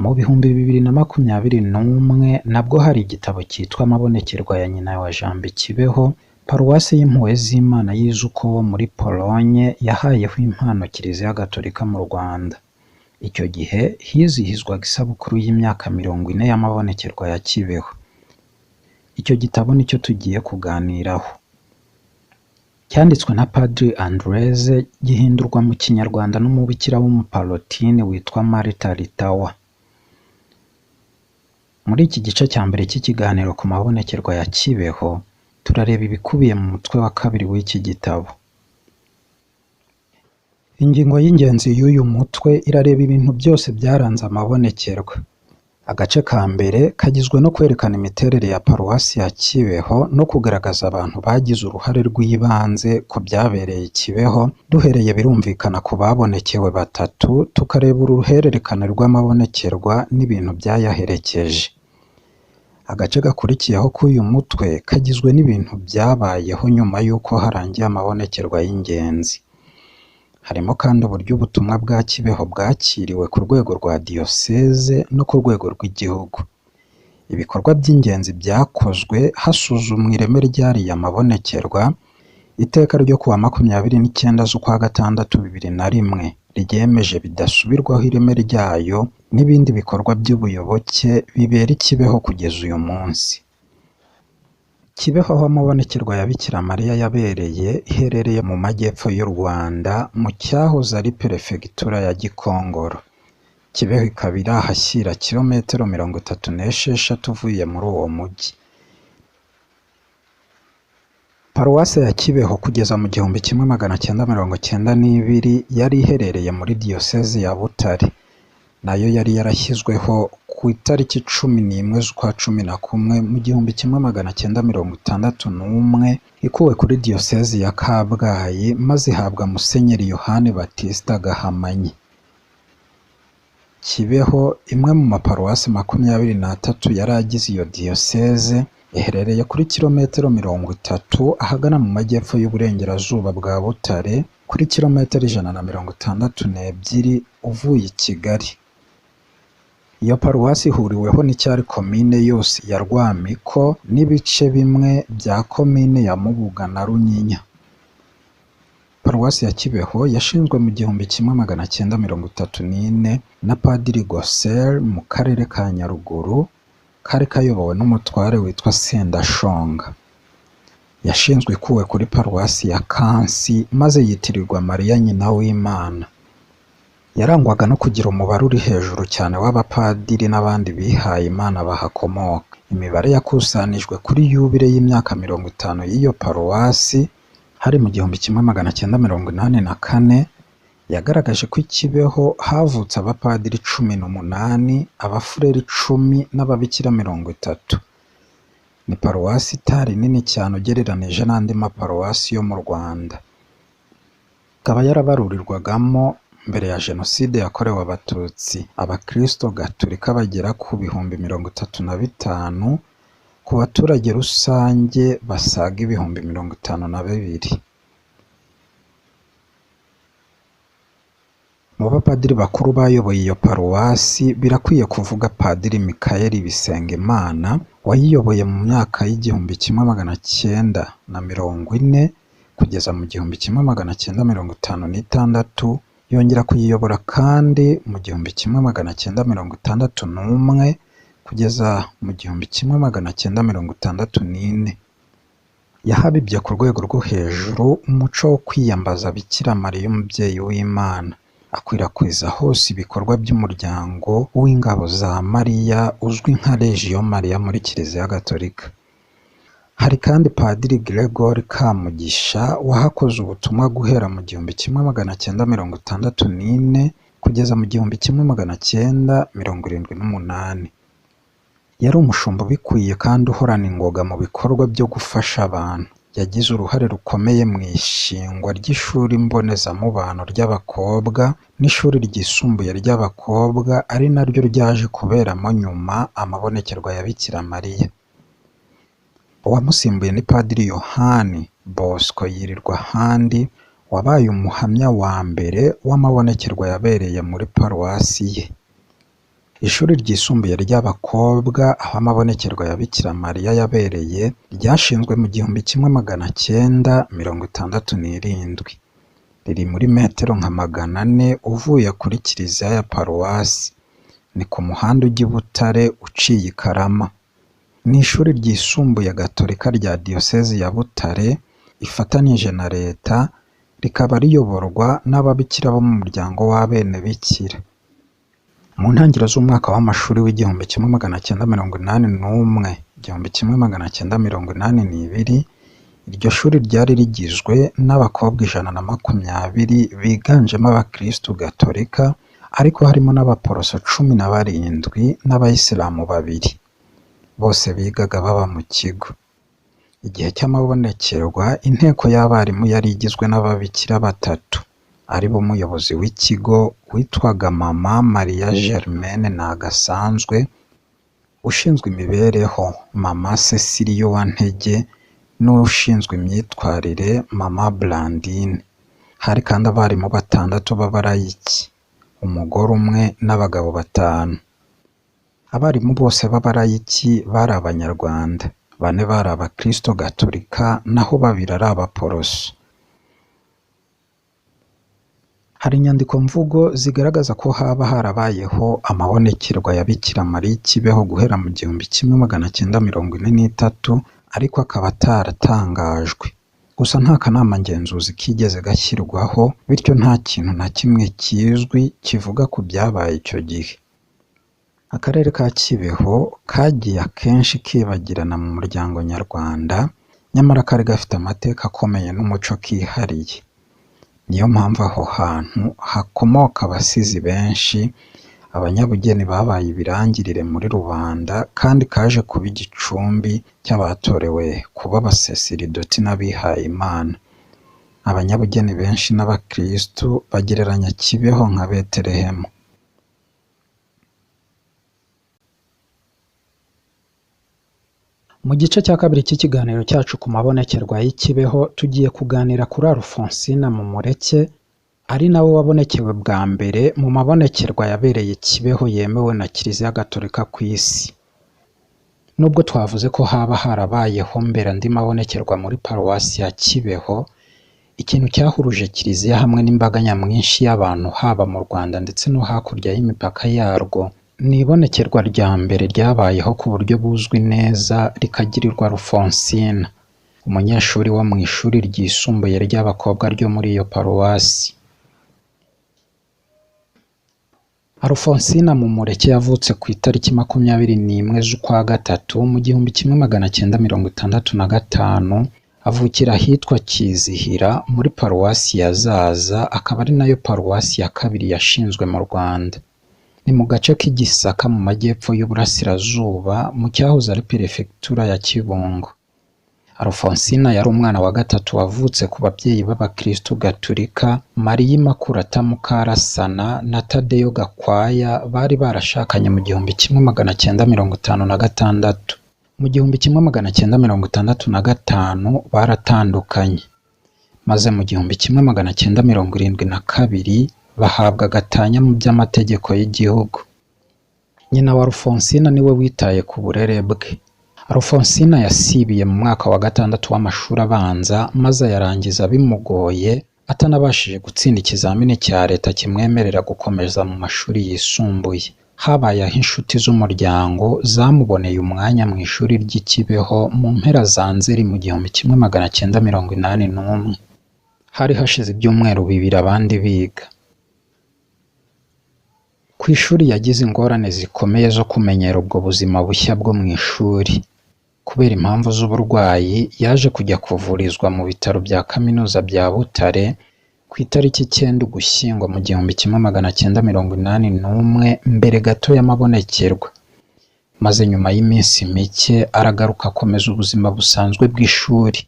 Mu 2021 nabwo hari igitabo cyitwa Amabonekerwa ya nyina wa Jambo Kibeho, Paruwasi y'Impuhwe z'Imana y'Izuko wo muri Polonye yahayeho impano Kiliziya Gatolika mu Rwanda. Icyo gihe hizihizwaga isabukuru y'imyaka 40 y'amabonekerwa ya Kibeho. Icyo gitabo nicyo tugiye kuganiraho. Cyanditswe na Padiri Andreze, gihindurwa mu Kinyarwanda n'umubikira w'umupalotine witwa Marita Litawa. Muri iki gice cya mbere cy'ikiganiro ku mabonekerwa ya Kibeho, turareba ibikubiye mu mutwe wa 2 w'iki gitabo. Ingingo y'ingenzi y'uyu mutwe irareba ibintu byose byaranze amabonekerwa. Agace ka mbere kagizwe no kwerekana imiterere ya Paruwasi ya Kibeho no kugaragaza abantu bagize uruhare rw'ibanze ku byabereye Kibeho, duhereye birumvikana ku babonekewe batatu, tukareba uruhererekane rw'amabonekerwa n'ibintu byayaherekeje. Agace gakurikiyeho k'uyu mutwe kagizwe n'ibintu byabayeho nyuma y'uko harangiye amabonekerwa y'ingenzi. Harimo kandi uburyo ubutumwa bwa Kibeho bwakiriwe ku rwego rwa diyoseze no ku rwego rw'igihugu. Ibikorwa by'ingenzi byakozwe hasuzumwa ireme ry'ariya mabonekerwa. Iteka ryo kuwa 29 z'ukwa gatandatu 2001 ryemeje bidasubirwaho ireme ryayo n'ibindi bikorwa by'ubuyoboke bibera i Kibeho kugeza uyu munsi. Kibeho aho amabonekerwa ya Bikira Mariya yabereye iherereye mu majyepfo y'u Rwanda mu cyahoze ari perefegitura ya Gikongoro. Kibeho ikaba iri ahashyira kilometero 36 uvuye muri uwo mujyi. Paruwase ya Kibeho kugeza mu 1992 yari iherereye muri diyoseze ya Butare, nayo yari yarashyizweho ku itariki 11 z'ukwa 11 mu 1961 ikuwe kuri diyoseze ya Kabgayi maze ihabwa Musenyeri Yohani Batista Gahamanyi. Kibeho, imwe mu maparuwasi 23 yari agize iyo diyoseze, iherereye kuri kilometero 30 ahagana mu majyepfo y'uburengerazuba bwa Butare, kuri kilometero 162 uvuye i Kigali. Iyo paruwasi ihuriweho n'icyari komine yose ya Rwamiko n'ibice bimwe bya komine ya Mubuga na Runyinya. Paruwasi ya Kibeho yashinzwe mu 1934 na Padiri Gosel mu karere ka Nyaruguru, kari kayobowe n'umutware witwa Sendashonga. Yashinzwe ikuwe kuri paruwasi ya Kansi maze yitirirwa Mariya nyina w'Imana. Yarangwaga no kugira umubare uri hejuru cyane w'abapadiri n'abandi bihaye Imana bahakomoka. Imibare yakusanijwe kuri yubile y'imyaka 50 y'iyo paruwasi hari mu 1984 yagaragaje ko i Kibeho havutse abapadiri 18, abafureri 10 n'ababikira 30. Ni paruwasi itari nini cyane ugereranije n'andi maparuwasi yo mu Rwanda. Ikaba yarabarurirwagamo mbere ya Jenoside yakorewe Abatutsi Abakristo Gatolika bagera ku 35,000, ku baturage rusange basaga 52,000. Mu bapadiri bakuru bayoboye iyo paruwasi birakwiye kuvuga Padiri Mikaeli Bisengimana wayiyoboye mu myaka y'1940 kugeza mu 1956, yongera kuyiyobora kandi mu 1961 kugeza mu 1964. Yahabibye ku rwego rwo hejuru umuco wo kwiyambaza Bikira Mariya umubyeyi w'Imana, akwirakwiza hose ibikorwa by'umuryango w'ingabo za Mariya uzwi nka Legio Maria muri Kiliziya Gatolika. Hari kandi Padiri Gregory Kamugisha wahakoze ubutumwa guhera mu 1964 kugeza mu 1978. Yari umushumba ubikwiye kandi uhorana ingoga mu bikorwa byo gufasha abantu. Yagize uruhare rukomeye mu ishingwa ry'ishuri mbonezamubano ry'abakobwa n'ishuri ryisumbuye ry'abakobwa, ari naryo ryaje kuberamo nyuma amabonekerwa ya Bikira Mariya. Uwamusimbuye ni Padiri Yohani Bosco Yirirwa handi, wabaye umuhamya wa mbere w'amabonekerwa yabereye muri paruwasi ye. Ishuri ryisumbuye ry'abakobwa aho amabonekerwa ya Bikira Mariya yabereye ryashinzwe mu 1967, riri muri metero nka 400 uvuye kuri kiliziya ya paruwasi, ni ku muhanda ujya i Butare uciye i Karama. Ni ishuri ryisumbuye Gatolika rya diyoseze ya Butare ifatanije na leta, rikaba riyoborwa n'ababikira bo mu muryango w'abene bikira. Mu ntangiriro z'umwaka w'amashuri w'1981-1982, iryo shuri ryari rigizwe n'abakobwa 120 biganjemo Abakristo Gatolika, ariko harimo n'Abaporoso 17 n'Abayisilamu 2. Bose bigaga baba mu kigo. Igihe cy'amabonekerwa inteko y'abarimu yari igizwe n'ababikira 3, ari bo umuyobozi w'ikigo witwaga Mama Maria Germaine Nagasanzwe, ushinzwe imibereho Mama Cecile Uwantege n'ushinzwe imyitwarire Mama Blandine. Hari kandi abarimu 6 b'abarayiki, umugore umwe n'abagabo 5. Abarimu bose b'abarayiki bari Abanyarwanda, 4 bari Abakristo Gatolika naho 2 ari Abaporoso. Hari inyandiko mvugo zigaragaza ko haba harabayeho amabonekerwa ya Bikira Mariya i Kibeho guhera mu 1943, ariko akaba ataratangajwe. Gusa nta kanama ngenzuzi kigeze gashyirwaho, bityo nta kintu na kimwe kizwi kivuga ku byabaye icyo gihe. Akarere ka Kibeho kagiye akenshi kibagirana mu muryango nyarwanda, nyamara kari gafite amateka akomeye n'umuco kihariye. Niyo mpamvu aho hantu hakomoka abasizi benshi, abanyabugeni babaye ibirangirire muri rubanda, kandi kaje kuba igicumbi cy'abatorewe kuba abasaserdoti n'abihaye Imana. Abanyabugeni benshi n'Abakristo bagereranya Kibeho nka Betelehemu. Mu gice cya kabiri cy'ikiganiro cyacu ku mabonekerwa y'i Kibeho, tugiye kuganira kuri Alphonsine Mumureke, ari nawe wabonekewe bwa mbere mu mabonekerwa yabereye Kibeho yemewe na Kiliziya Gatolika ku isi. Nubwo twavuze ko haba harabayeho mbere andi mabonekerwa muri paruwasi ya Kibeho, ikintu cyahuruje Kiliziya hamwe n'imbaga nyamwinshi y'abantu haba mu Rwanda ndetse no hakurya y'imipaka yarwo, ni ibonekerwa rya mbere ryabayeho ku buryo buzwi neza rikagirirwa Alphonsine, umunyeshuri wo mu ishuri ryisumbuye ry'abakobwa ryo muri iyo paruwasi. Alphonsine Mumureke yavutse ku itariki 21 z'ukwa gatatu mu 1965, avukira ahitwa Kizihira muri paruwasi ya Zaza, akaba ari nayo paruwasi ya kabiri yashinzwe mu Rwanda. Ni mu gace k'Igisaka mu majyepfo y'Uburasirazuba mu cyahoze ari perefegitura ya Kibungo. Alphonsine yari umwana wa gatatu wavutse ku babyeyi b'Abakristo Gatolika, Mariya Immaculata Mukarasana na Tadeyo Gakwaya bari barashakanye mu 1956. Mu 1965 baratandukanye, maze mu 1972 bahabwa gatanya mu by'amategeko y'igihugu. Nyina wa Alphonsine niwe witaye ku burere bwe. Alphonsine yasibiye mu mwaka wa 6 w'amashuri abanza, maze yarangiza bimugoye, atanabashije gutsinda ikizamini cya leta kimwemerera gukomeza mu mashuri yisumbuye. Habayeho inshuti z'umuryango zamuboneye umwanya mu ishuri ry'i Kibeho mu mpera za Nzeri mu 1981. Hari hashize ibyumweru 2 abandi biga. Ku ishuri yagize ingorane zikomeye zo kumenyera ubwo buzima bushya bwo mu ishuri. Kubera impamvu z'uburwayi yaje kujya kuvurizwa mu bitaro bya kaminuza bya Butare ku itariki 9 Ugushyingo mu 1981, mbere gato y'amabonekerwa. Maze nyuma y'iminsi mike aragaruka akomeza ubuzima busanzwe bw'ishuri.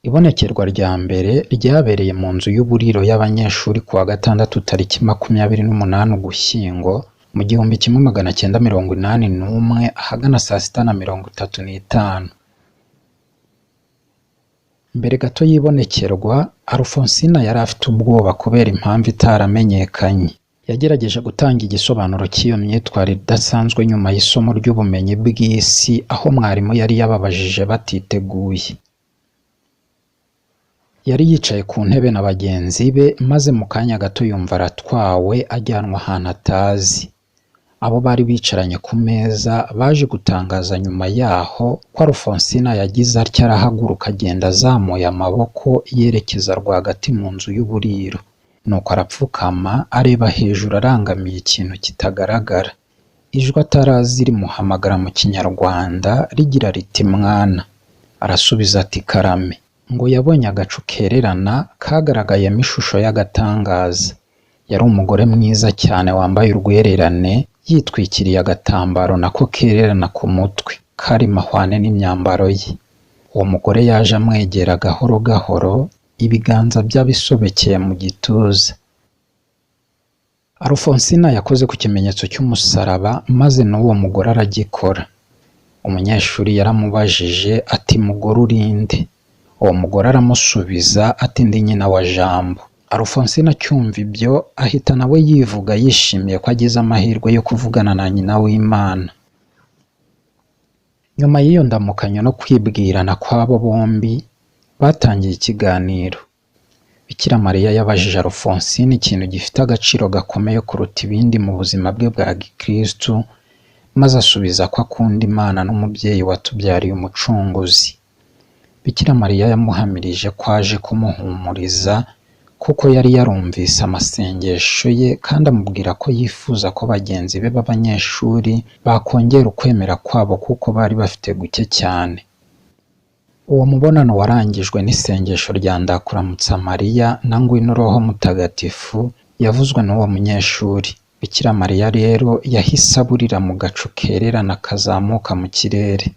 Ibonekerwa rya mbere ryabereye mu nzu y'uburiro y'abanyeshuri ku wa 6 tariki 28 Ugushyingo mu 1981 ahagana saa 6:35. Mbere gato y'ibonekerwa, Alphonsine yari afite ubwoba kubera impamvu itaramenyekanye. Yagerageje gutanga igisobanuro cy'iyo myitwarire idasanzwe nyuma y'isomo ry'ubumenyi bw'isi, aho mwarimu yari yababajije batiteguye. Yari yicaye ku ntebe na bagenzi be, maze mu kanya gato yumva aratwawe ajyanwa ahantu atazi. Abo bari bicaranye ku meza baje gutangaza nyuma yaho ko Alphonsine yagize atya arahaguruka agenda azamuye amaboko yerekeza rwagati mu nzu y'uburiro. Nuko arapfukama areba hejuru arangamiye ikintu kitagaragara. Ijwi atarazi rimuhamagara mu Kinyarwanda rigira riti mwana. Arasubiza ati karame. Ngo yabonye agacu kererana kagaragayemo ishusho y'agatangaza. Yari umugore mwiza cyane wambaye urwererane, yitwikiriye agatambaro nako kererana ku mutwe, kari mahwane n'imyambaro ye. Uwo mugore yaje amwegera gahoro gahoro, ibiganza by'abisobekeye mu gituza. Alfonsina yakoze ku kimenyetso cy'umusaraba maze n'uwo mugore aragikora. Umunyeshuri yaramubajije ati mugore urinde? Uwo mugore aramusubiza ati ndi nyina wa Jambo. Alfonsina acyumva ibyo ahita nawe yivuga yishimiye ko agize amahirwe yo kuvugana na nyina w'Imana. Nyuma y'iyo ndamukanyo no kwibwirana kw'abo bombi batangiye ikiganiro. Bikira Mariya yabajije Alfonsina ikintu gifite agaciro gakomeye kuruta ibindi mu buzima bwe bwa gikristu, maze asubiza ko akunda Imana n'umubyeyi watubyariye umucunguzi. Bikira Mariya yamuhamirije ko aje kumuhumuriza kuko yari yarumvise amasengesho ye kandi amubwira ko yifuza ko bagenzi be b'abanyeshuri bakongera ukwemera kwabo kuko bari bafite guke cyane. Uwo mubonano warangijwe n'isengesho rya Ndakuramutsa Mariya na Ngwino Roho Mutagatifu yavuzwe n'uwo munyeshuri. Bikira Mariya rero yahise aburira mu gacu kererana kazamuka mu kirere.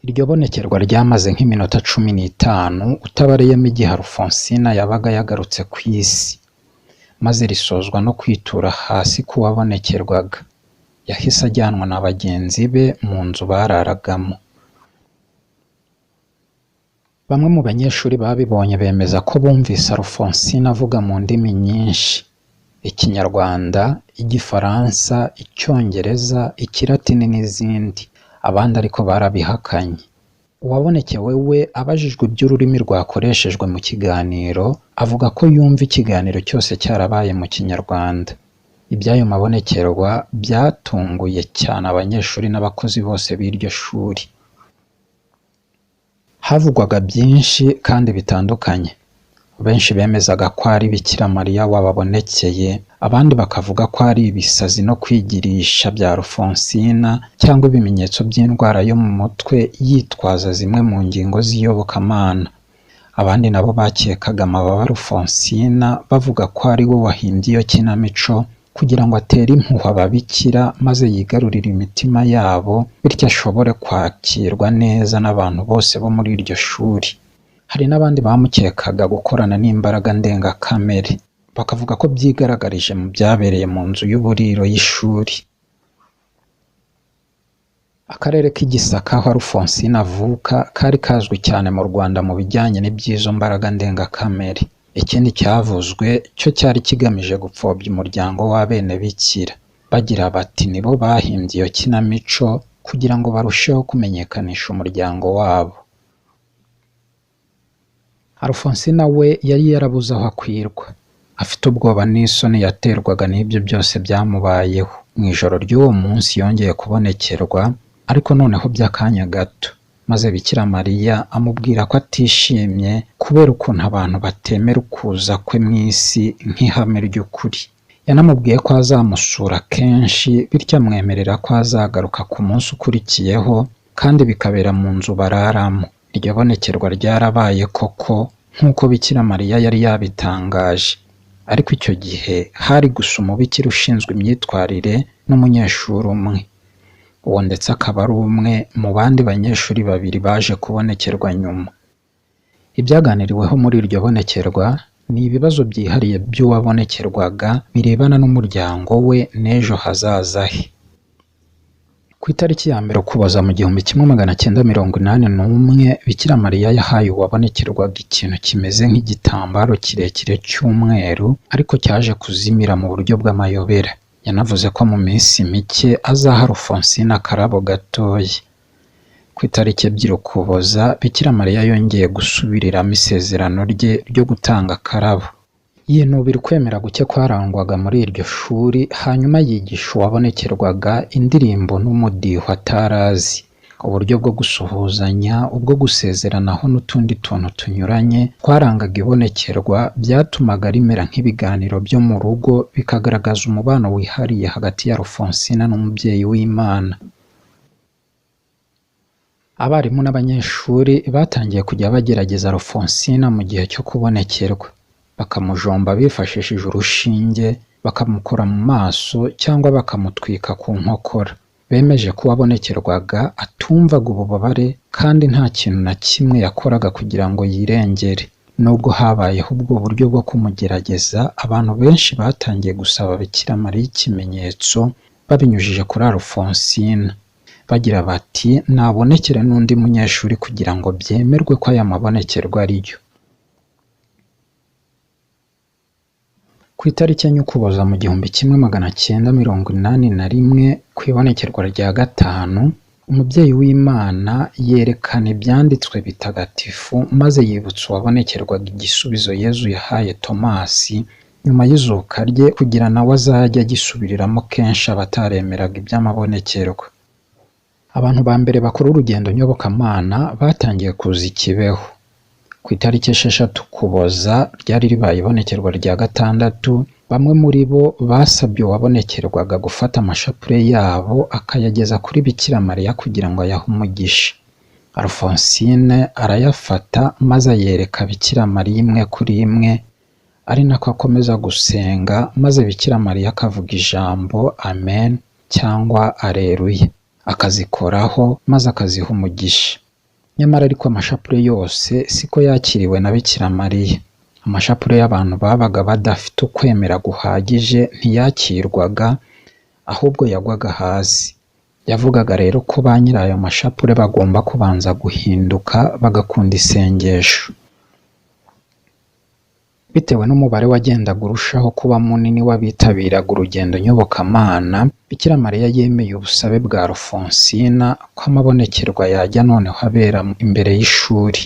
Iryo bonekerwa ryamaze nk'iminota 15 utabareyemo igihe Alfonsina yabaga yagarutse ku isi, maze risozwa no kwitura hasi k'uwabonekerwaga. Yahise ajyanwa na bagenzi be mu nzu bararagamo. Bamwe mu banyeshuri babibonye bemeza ko bumvise Alfonsina avuga mu ndimi nyinshi: Ikinyarwanda, Igifaransa, Icyongereza, Ikilatini n'izindi. Abandi ariko barabihakanye. Uwabonekewe we abajijwe iby'ururimi rwakoreshejwe mu kiganiro avuga ko yumva ikiganiro cyose cyarabaye mu Kinyarwanda. Iby'ayo mabonekerwa byatunguye cyane abanyeshuri n'abakozi bose b'iryo shuri. Havugwaga byinshi kandi bitandukanye. Benshi bemezaga ko ari Bikira Mariya wababonekeye, abandi bakavuga ko ari ibisazi no kwigirisha bya Alfonsina cyangwa ibimenyetso by'indwara yo mu mutwe yitwaza zimwe mu ngingo z'iyobokamana. Abandi nabo bakekaga amababa Alfonsina bavuga ko ari we wahimbye iyo kinamico kugira ngo atere impuhwe ababikira maze yigarurire imitima yabo, bityo ashobore kwakirwa neza n'abantu bose bo muri iryo shuri. Hari n'abandi bamukekaga gukorana n'imbaraga ndengakamere, bakavuga ko byigaragarije mu byabereye mu nzu y'uburiro y'ishuri. Akarere k'Igisaka aho Alfonsina avuka kari kazwi cyane mu Rwanda mu bijyanye n'iby'izo mbaraga ndengakamere. Ikindi cyavuzwe cyo cyari kigamije gupfobya umuryango w'abene bikira, bagira bati nibo bahimbye iyo kinamico kugira ngo barusheho kumenyekanisha umuryango wabo. Alfonsina we yari yarabuze aho akwirwa, afite ubwoba n'isoni yaterwaga n'ibyo byose byamubayeho. Mu ijoro ry'uwo munsi yongeye kubonekerwa, ariko noneho by'akanya gato, maze Bikira Mariya amubwira ko atishimye kubera ukuntu abantu batemera ukuza kwe mu isi nk'ihame ry'ukuri. Yanamubwiye ko azamusura kenshi, bityo amwemerera ko azagaruka ku munsi ukurikiyeho kandi bikabera mu nzu bararamo. Iryo bonekerwa ryarabaye koko nk'uko Bikira Mariya yari yabitangaje, ariko icyo gihe hari gusa umubikira ushinzwe imyitwarire n'umunyeshuri umwe. Uwo ndetse akaba ari umwe mu bandi banyeshuri babiri baje kubonekerwa nyuma. Ibyaganiriweho muri iryo bonekerwa ni ibibazo byihariye by'uwabonekerwaga birebana n'umuryango we n'ejo hazaza he. Ku itariki ya 1 Ukuboza mu 1981, Bikira Mariya yahaye uwabonekerwaga ikintu kimeze nk'igitambaro kirekire cy'umweru ariko cyaje kuzimira mu buryo bw'amayobera. Yanavuze ko mu minsi mike azaha Alfonsina akarabo gatoya. Ku itariki 2 Ukuboza, Bikira Mariya yongeye gusubiriramo isezerano rye ryo gutanga akarabo. Yinubira ukwemera guke kwarangwaga muri iryo shuri, hanyuma yigisha uwabonekerwaga indirimbo n'umudiho atarazi. Uburyo bwo gusuhuzanya, ubwo gusezeranaho n'utundi tuntu tunyuranye twarangaga ibonekerwa byatumaga rimera nk'ibiganiro byo mu rugo, bikagaragaza umubano wihariye hagati ya Alfonsina n'umubyeyi w'Imana. Abarimu n'abanyeshuri batangiye kujya bagerageza Alfonsina mu gihe cyo kubonekerwa. Bakamujomba bifashishije urushinge, bakamukora mu maso cyangwa bakamutwika ku nkokora. Bemeje ko uwabonekerwaga atumvaga ububabare kandi nta kintu na kimwe yakoraga kugira ngo yirengere. Nubwo habayeho ubwo buryo bwo kumugerageza, abantu benshi batangiye gusaba Bikira Mariya ikimenyetso babinyujije kuri Alphonsine, bagira bati nabonekere n'undi munyeshuri kugira ngo byemerwe ko aya mabonekerwa ari yo. Ku itariki enye Ukuboza mu 1981, ku ibonekerwa rya gatanu, umubyeyi w'Imana yerekana ibyanditswe bitagatifu maze yibutsa uwabonekerwaga igisubizo Yezu yahaye Tomasi nyuma y'izuka rye kugira nawe azajye agisubiriramo kenshi abataremeraga iby'amabonekerwa. Abantu ba mbere bakora urugendo nyobokamana batangiye kuza i Kibeho. Ku itariki 6 Ukuboza ryari ribaye ibonekerwa rya gatandatu. Bamwe muri bo basabye uwabonekerwaga gufata amashapure yabo akayageza kuri Bikira Mariya kugira ngo ayahe umugisha. Alphonsine arayafata maze ayereka Bikira Mariya imwe kuri imwe, ari nako akomeza gusenga, maze Bikira Mariya akavuga ijambo amen cyangwa aleluya, akazikoraho maze akaziha umugisha. Nyamara ariko amashapure yose siko yakiriwe na Bikira Mariya. Amashapure y'abantu babaga badafite ukwemera guhagije ntiyakirwaga, ahubwo yagwaga hasi. Yavugaga rero ko ba nyiri ayo mashapure bagomba kubanza guhinduka bagakunda isengesho. Bitewe n'umubare wagendaga urushaho kuba munini w'abitabiraga urugendo nyobokamana, Bikira Mariya yemeye ubusabe bwa Alphonsine ko amabonekerwa yajya noneho abera imbere y'ishuri.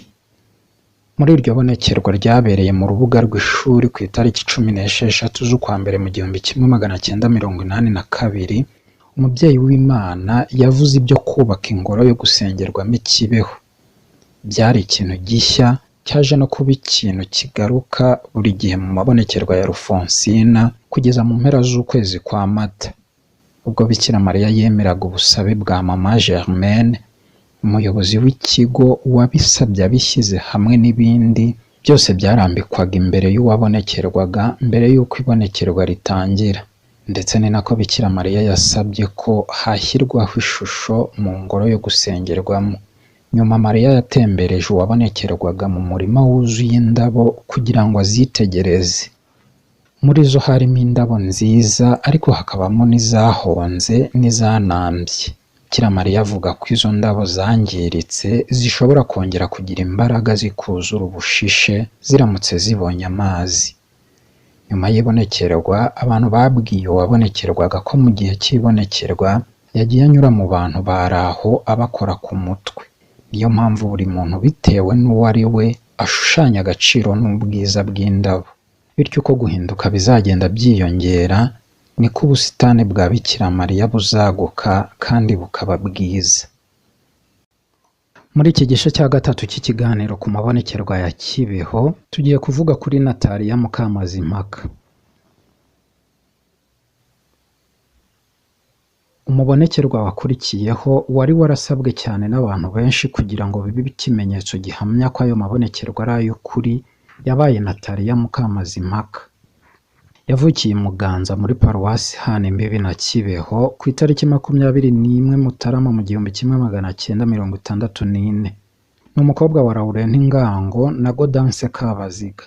Muri iryo bonekerwa ryabereye mu rubuga rw'ishuri ku itariki 16 z'ukwa mbere mu 1982, umubyeyi w'Imana yavuze ibyo kubaka ingoro yo gusengerwamo i Kibeho. Byari ikintu gishya, cyaje no kuba ikintu kigaruka buri gihe mu mabonekerwa ya Alphonsine kugeza mu mpera z'ukwezi kwa Mata, ubwo Bikira Mariya yemeraga ubusabe bwa Mama Germaine, umuyobozi w'ikigo wabisabye abishyize hamwe n'ibindi byose byarambikwaga imbere y'uwabonekerwaga mbere y'uko ibonekerwa ritangira. Ndetse ni nako Bikira Mariya yasabye ko hashyirwaho ishusho mu ngoro yo gusengerwamo. Nyuma Mariya yatembereje uwabonekerwaga mu murima wuzuye indabo kugira ngo azitegereze. Muri zo harimo indabo nziza, ariko hakabamo n'izahonze n'izanambye. Bikira Mariya avuga ko izo ndabo zangiritse zishobora kongera kugira imbaraga zikuzura ubushishe ziramutse zibonye amazi. Nyuma y'ibonekerwa, abantu babwiye uwabonekerwaga ko mu gihe cy'ibonekerwa yagiye anyura mu bantu bari aho abakora ku mutwe. Niyo mpamvu buri muntu bitewe n'uwo ari we ashushanya agaciro n'ubwiza bw'indabo. Bityo uko guhinduka bizagenda byiyongera, niko ubusitani bwa Bikira Mariya buzaguka kandi bukaba bwiza. Muri iki gice cya gatatu cy'ikiganiro ku mabonekerwa ya Kibeho, tugiye kuvuga kuri Nataliya Mukamazimpaka. Umubonekerwa wakurikiyeho wari warasabwe cyane n'abantu benshi kugira ngo bibe ikimenyetso gihamya ko ayo mabonekerwa ari ay'ukuri, yabaye Nataliya Mukamazimpaka. Yavukiye i Muganza muri Paruwasi hana imbibi na Kibeho ku itariki 21 Mutarama mu 1964. Ni umukobwa wa Laurent Ngango na Gaudence Kabaziga.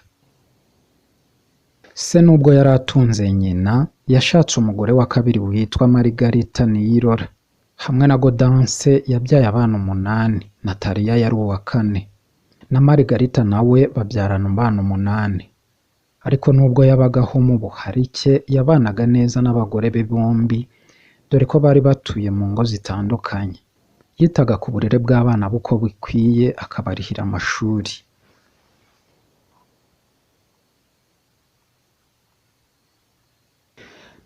Se nubwo yari atunze nyina, yashatse umugore wa kabiri witwa Margarita Niyirora. Hamwe na Gaudence yabyaye abana 8, Nataliya yari uwa 4, na Margarita nawe babyarana abana 8. Ariko nubwo yabagaho mu buharike, yabanaga neza n'abagore be bombi, dore ko bari batuye mu ngo zitandukanye. Yitaga ku burere bw'abana uko bikwiye, akabarihira amashuri.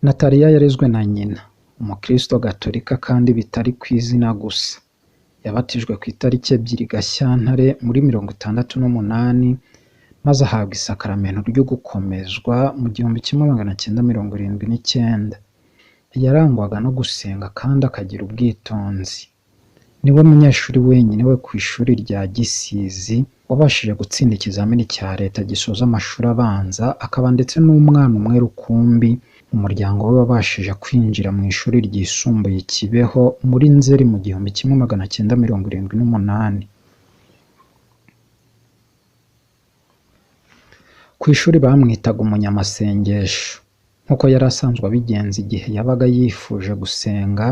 Nataliya yarezwe na nyina, umukristo gatolika kandi bitari ku izina gusa. Yabatijwe ku itariki 2 Gashyantare muri 1968, maze ahabwa isakaramento ryo gukomezwa mu 1979. Yarangwaga no gusenga kandi akagira ubwitonzi. Niwe munyeshuri wenyine we ku ishuri rya Gisizi wabashije gutsinda ikizamini cya leta gisoza amashuri abanza, akaba ndetse n'umwana umwe rukumbi mu muryango we wabashije kwinjira mu ishuri ryisumbuye Kibeho muri Nzeri mu 1978. Ku ishuri bamwitaga umunyamasengesho nk'uko yari asanzwe abigenza igihe yabaga yifuje gusenga.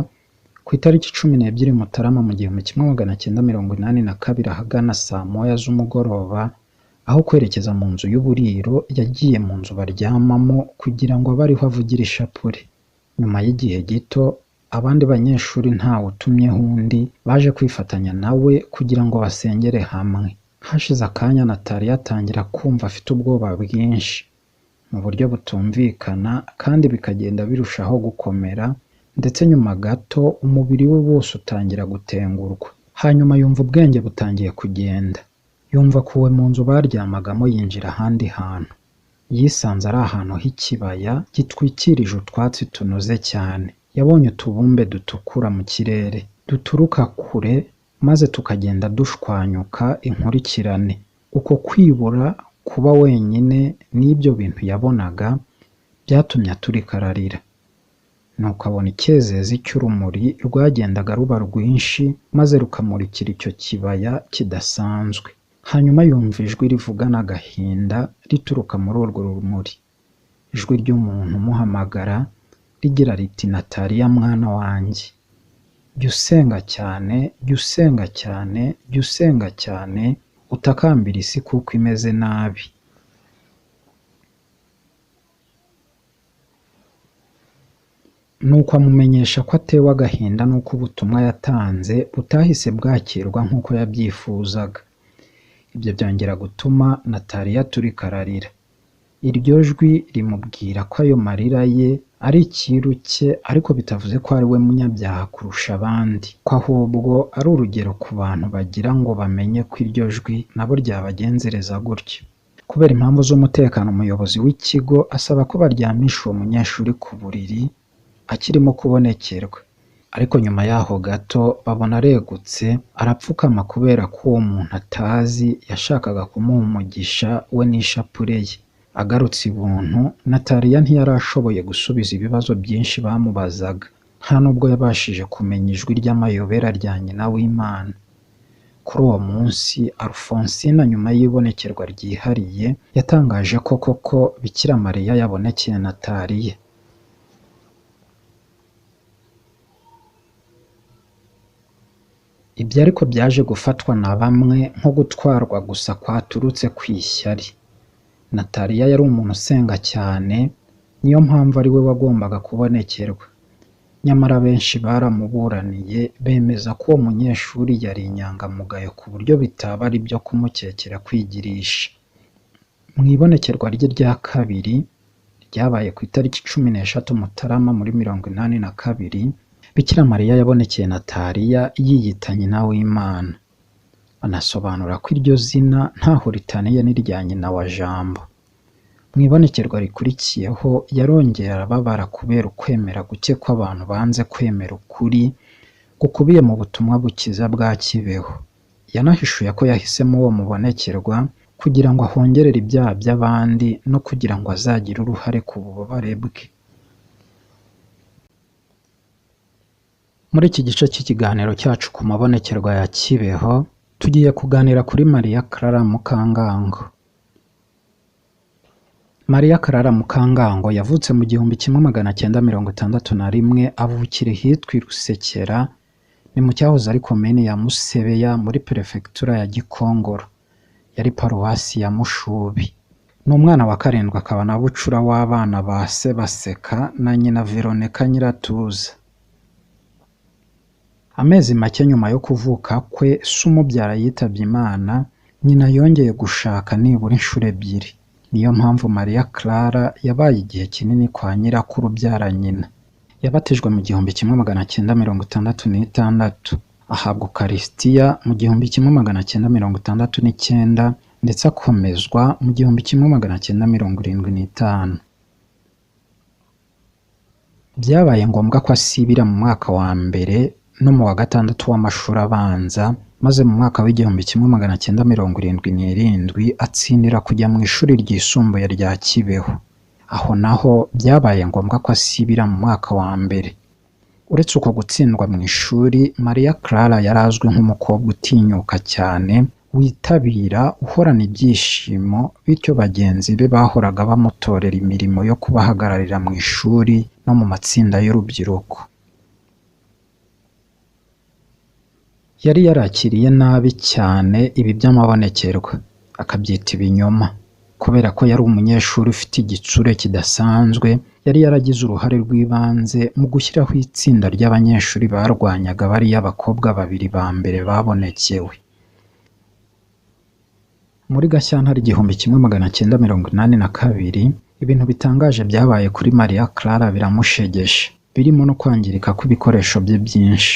Ku itariki 12 Mutarama mu 1982 ahagana saa moya z'umugoroba, aho kwerekeza mu nzu y'uburiro yagiye mu nzu baryamamo kugira ngo abe ariho avugira ishapule. Nyuma y'igihe gito abandi banyeshuri ntawe utumyeho undi baje kwifatanya nawe kugira ngo basengere hamwe. Hashize akanya Nataliya atangira kumva afite ubwoba bwinshi mu buryo butumvikana kandi bikagenda birushaho gukomera, ndetse nyuma gato umubiri we wose utangira gutengurwa. Hanyuma yumva ubwenge butangiye kugenda, yumva akuwe mu nzu baryamagamo yinjira ahandi hantu. Yisanze ari ahantu h'ikibaya gitwikirije utwatsi tunoze cyane. Yabonye utubumbe dutukura mu kirere duturuka kure maze tukagenda dushwanyuka inkurikirane. Uko kwibura, kuba wenyine n'ibyo bintu yabonaga byatumye aturika ararira. Nuko abona icyezezi cy'urumuri rwagendaga ruba rwinshi maze rukamurikira icyo kibaya kidasanzwe. Hanyuma yumva ijwi rivugana agahinda rituruka muri urwo rumuri, ijwi ry'umuntu umuhamagara rigira riti, Nataliya mwana wanjye, jya usenga cyane, jya usenga cyane, jya usenga cyane, utakambira isi kuko imeze nabi. Nuko amumenyesha ko atewe agahinda n'uko ubutumwa yatanze butahise bwakirwa nk'uko yabyifuzaga. Ibyo byongera gutuma Nataliya aturika ararira. Iryo jwi rimubwira ko ayo marira ye ari ikiru cye, ariko bitavuze ko ari we munyabyaha kurusha abandi, ko ahubwo ari urugero ku bantu bagira ngo bamenye ko iryo jwi nabo ryabagenzereza gutyo. Kubera impamvu z'umutekano, umuyobozi w'ikigo asaba ko baryamisha uwo munyeshuri ku buriri akirimo kubonekerwa, ariko nyuma yaho gato babona aregutse arapfukama kubera ko uwo muntu atazi yashakaga kumuha umugisha we n'ishapule ye. Agarutse ibuntu, Nataliya ntiyari ashoboye gusubiza ibibazo byinshi bamubazaga, nta nubwo yabashije kumenya ijwi ry'amayobera rya nyina w'Imana. Kuri uwo munsi Alfonsina, nyuma y'ibonekerwa ryihariye, yatangaje ko koko Bikira Mariya yabonekeye Nataliya. Ibyo ariko byaje gufatwa na bamwe nko gutwarwa gusa kwaturutse ku ishyari. Nataliya yari umuntu usenga cyane, niyo mpamvu ari we wagombaga kubonekerwa. Nyamara benshi baramuburaniye bemeza ko uwo munyeshuri yari inyangamugayo ku buryo bitaba ari byo kumukekera kwigirisha. Mu ibonekerwa rye rya kabiri ryabaye ku itariki 13 Mutarama muri 1982, Bikira Mariya yabonekeye Nataliya yiyita nyina w'Imana. Anasobanura ko iryo zina ntaho ritaniye n'irya nyina wa Jambo. Mu ibonekerwa rikurikiyeho yarongera arababara kubera ukwemera guke kw'abantu banze kwemera ukuri gukubiye mu butumwa bukiza bwa Kibeho. Yanahishuye ko yahisemo uwo mubonekerwa kugira ngo ahongerere ibyaha by'abandi no kugira ngo azagire uruhare ku bubabare bwe. Muri iki gice cy'ikiganiro cyacu ku mabonekerwa ya Kibeho, tugiye kuganira kuri Mariya Clara Mukangango. Mariya Clara Mukangango yavutse mu 1961, avukira ahitwa i Rusekera, ni mu cyahoze ari komini ya Musebeya muri perefegitura ya Gikongoro, yari paruwasi ya Mushubi. Ni umwana wa karindwi akaba na bucura w'abana ba se Baseka na nyina Veronika Nyiratuza. Amezi make nyuma yo kuvuka kwe, se umubyara yitabye Imana, nyina yongeye gushaka nibura inshuro ebyiri. Niyo mpamvu Mariya Clara yabaye igihe kinini kwa nyirakuru ubyara nyina. Yabatijwe mu 1966, ahabwa Ukarisitiya mu 1969 ndetse akomezwa mu 1975. Byabaye ngombwa ko asibira mu mwaka wa mbere no mu wa gatandatu w'amashuri abanza, maze mu mwaka w'1977 atsindira kujya mu ishuri ryisumbuye rya Kibeho. Aho naho byabaye ngombwa ko asibira mu mwaka wa mbere. Uretse uko gutsindwa mu ishuri, Mariya Clara yari azwi nk'umukobwa utinyuka cyane, witabira uhorana ibyishimo, bityo bagenzi be bahoraga bamutorera imirimo yo kubahagararira mu ishuri no mu matsinda y'urubyiruko. Yari yarakiriye nabi cyane ibi by'amabonekerwa, akabyita ibinyoma. Kubera ko yari umunyeshuri ufite igitsure kidasanzwe, yari yaragize uruhare rw'ibanze mu gushyiraho itsinda ry'abanyeshuri barwanyaga bariya bakobwa babiri ba mbere babonekewe. Muri Gashyantare 1982, ibintu bitangaje byabaye kuri Maria Clara biramushegesha, birimo no kwangirika kw'ibikoresho bye byinshi.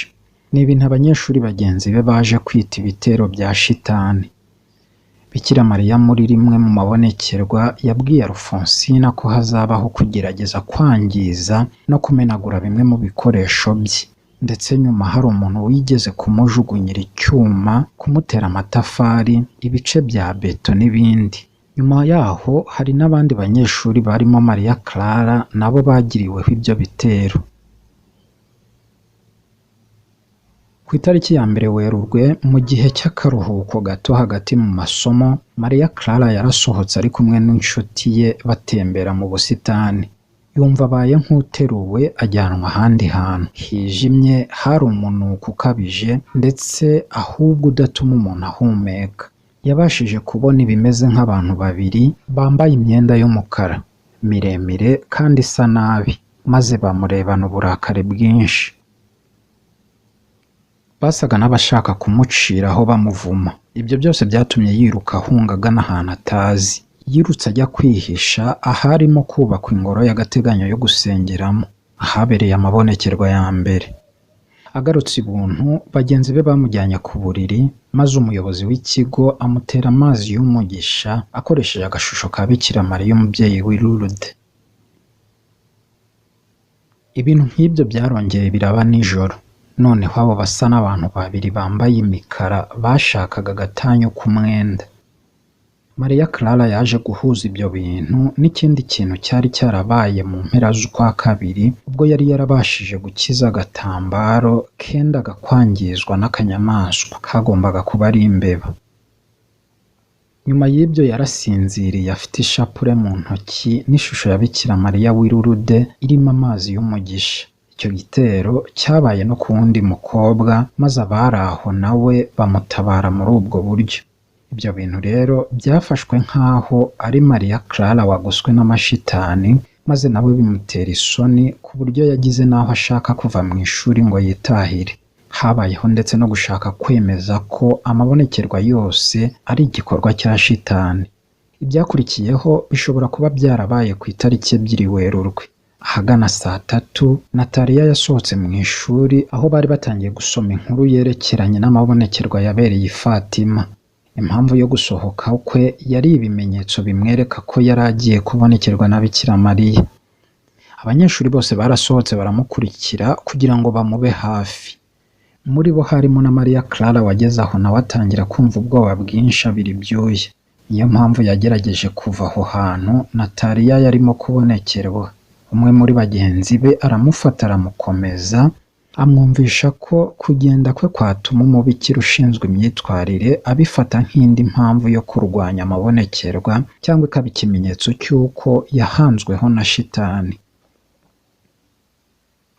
Ni ibintu abanyeshuri bagenzi be baje kwita ibitero bya shitani. Bikira Mariya muri rimwe mu mabonekerwa yabwiye Alfonsina ko hazabaho kugerageza kwangiza no kumenagura bimwe mu bikoresho bye, ndetse nyuma hari umuntu wigeze kumujugunyira icyuma, kumutera amatafari, ibice bya beto n'ibindi. Nyuma yaho hari n'abandi banyeshuri barimo Maria Clara nabo bagiriweho ibyo bitero. Ku itariki ya 1 Werurwe, mu gihe cy'akaruhuko gato hagati mu masomo, Maria Clara yarasohotse ari kumwe n'inshuti ye batembera mu busitani. Yumva abaye nk'uteruwe ajyanwa ahandi hantu hijimye, hari umunuko ukabije ndetse ahubwo udatuma umuntu ahumeka. Yabashije kubona ibimeze nk'abantu babiri bambaye imyenda y'umukara miremire kandi isa nabi, maze bamurebana uburakari bwinshi. Basaga n'abashaka kumuciraho bamuvuma. Ibyo byose byatumye yiruka ahunga agana ahantu atazi. Yirutse ajya kwihisha aharimo kubakwa ingoro y'agateganyo yo gusengeramo, ahabereye amabonekerwa ya mbere. Agarutse ibuntu, bagenzi be bamujyanye ku buriri, maze umuyobozi w'ikigo amutera amazi y'umugisha akoresheje agashusho ka Bikira Mariya umubyeyi w'i Lourdes. Ibintu nk'ibyo byarongeye biraba nijoro. Noneho abo basa n'abantu babiri bambaye imikara bashakaga agatanyu k'umwenda. Maria Clara yaje guhuza ibyo bintu n'ikindi kintu cyari cyarabaye mu mpera z'ukwa kabiri, ubwo yari yarabashije gukiza agatambaro kendaga kwangizwa n'akanyamaswa kagombaga kuba ari imbeba. Nyuma y'ibyo yarasinziriye afite ishapure mu ntoki n'ishusho ya Bikira Mariya w'i Lourdes irimo amazi y'umugisha. Icyo gitero cyabaye no ku wundi mukobwa, maze abari aho nawe bamutabara muri ubwo buryo. Ibyo bintu rero byafashwe nk'aho ari Maria Clara wagoswe n'amashitani, maze nawe bimutera isoni ku buryo yagize n'aho ashaka kuva mu ishuri ngo yitahire. Habayeho ndetse no gushaka kwemeza ko amabonekerwa yose ari igikorwa cya shitani. Ibyakurikiyeho bishobora kuba byarabaye ku itariki 2 Werurwe. Ahagana saa 3, Nataliya yasohotse mu ishuri aho bari batangiye gusoma inkuru yerekeranye n'amabonekerwa yabereye i Fatima. Impamvu yo gusohoka kwe yari ibimenyetso bimwereka ko yari agiye kubonekerwa na Bikira Mariya. Abanyeshuri bose barasohotse baramukurikira kugira ngo bamube hafi. Muri bo harimo na Maria Clara wageze aho nawe atangira kumva ubwoba bwinshi abira ibyuya. Niyo mpamvu yagerageje kuva aho hantu Nataliya yarimo kubonekerwa. Umwe muri bagenzi be aramufata aramukomeza, amwumvisha ko kugenda kwe kwatuma umubikira ushinzwe imyitwarire abifata nk'indi mpamvu yo kurwanya amabonekerwa, cyangwa ikaba ikimenyetso cy'uko yahanzweho na shitani.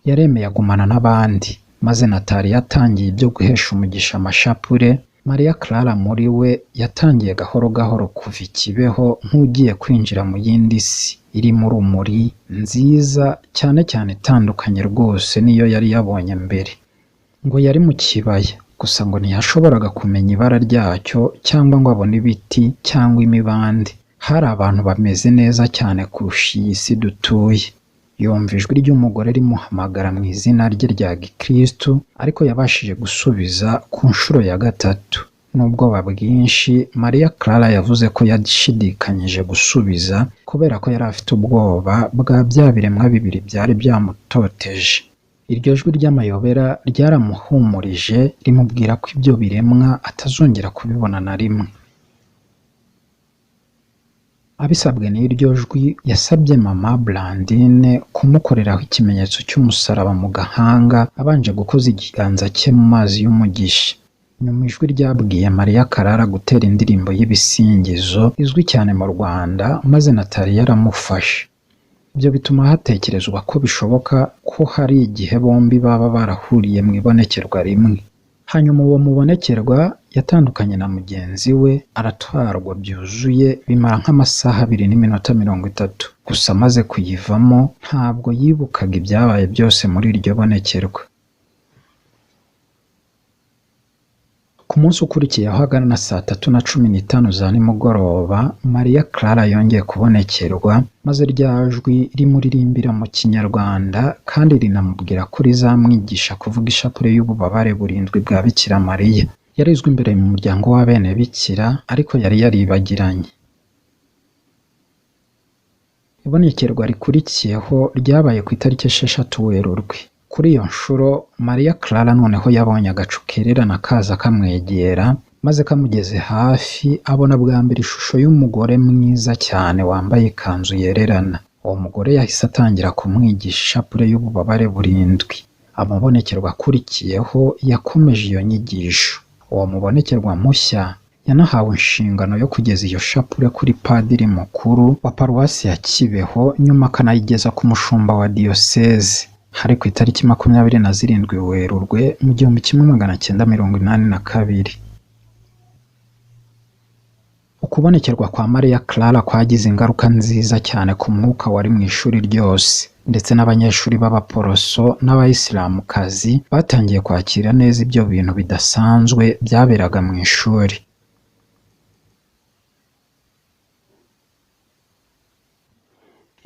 Yaremeye agumana n'abandi, maze Nataliya yatangiye ibyo guhesha umugisha amashapure. Maria Clara muri we yatangiye gahoro gahoro kuva ikibeho nk'ugiye kwinjira mu yindi si irimo urumuri, nziza cyane cyane itandukanye rwose niyo yari yabonye mbere. Ngo yari mu kibaya, gusa ngo ntiyashoboraga kumenya ibara ryacyo cyangwa ngo abone ibiti cyangwa imibande. Hari abantu bameze neza cyane kurusha iyi si dutuye. Yumva ijwi ry'umugore rimuhamagara mu izina rye rya gikristo, ariko yabashije gusubiza ku nshuro ya 3. N'ubwoba bwinshi, Maria Clara yavuze ko yashidikanyije gusubiza kubera ko yari afite ubwoba bwa bya biremwa bibiri byari byamutoteje. Iryo jwi ry'amayobera ryaramuhumurije, rimubwira ko ibyo biremwa atazongera kubibona na rimwe. Abisabwe n'iryo jwi, yasabye mama Blandine kumukoreraho ikimenyetso cy'umusaraba mu gahanga, abanje gukoza ikiganza cye mu mazi y'umugisha. nyuma ijwi ryabwiye Mariya Karara gutera indirimbo y'ibisingizo izwi cyane mu Rwanda, maze Nataliya aramufasha. Ibyo bituma hatekerezwa ko bishoboka ko hari igihe bombi baba barahuriye mu ibonekerwa rimwe. Hanyuma uwo mubonekerwa yatandukanye na mugenzi we, aratwarwa byuzuye, bimara nk'amasaha 2 n'iminota 30. Gusa amaze kuyivamo ntabwo yibukaga ibyabaye byose muri iryo bonekerwa. Ku munsi ukurikiyeho ahagana na saa 3:15 za nimugoroba, Mariya Clara yongeye kubonekerwa, maze rya jwi rimuririmbira mu Kinyarwanda kandi rinamubwira ko rizamwigisha kuvuga ishapule y'ububabare burindwi bwa Bikira Mariya. Yarizwe imbere mu muryango w'abene Bikira, ariko yari yaribagiranye. Ibonekerwa rikurikiyeho ryabaye ku itariki 6 Werurwe. Kuri iyo nshuro Mariya Clara noneho yabonye agacu kererana kaza kamwegera, maze kamugeze hafi abona bwa mbere ishusho y'umugore mwiza cyane wambaye ikanzu yererana. Uwo mugore yahise atangira kumwigisha ishapule y'ububabare burindwi. Amabonekerwa akurikiyeho yakomeje iyo nyigisho. Uwo mubonekerwa mushya yanahawe inshingano yo kugeza iyo shapule kuri padiri mukuru wa paruwasi ya Kibeho, nyuma akanayigeza ku mushumba wa diyoseze. Hari ku itariki 27 Werurwe mu 1982. Ukubonekerwa kwa Mariya Clara kwagize ingaruka nziza cyane ku mwuka wari mu ishuri ryose, ndetse n'abanyeshuri b'abaporoso n'abayisilamukazi batangiye kwakira neza ibyo bintu bidasanzwe byaberaga mu ishuri.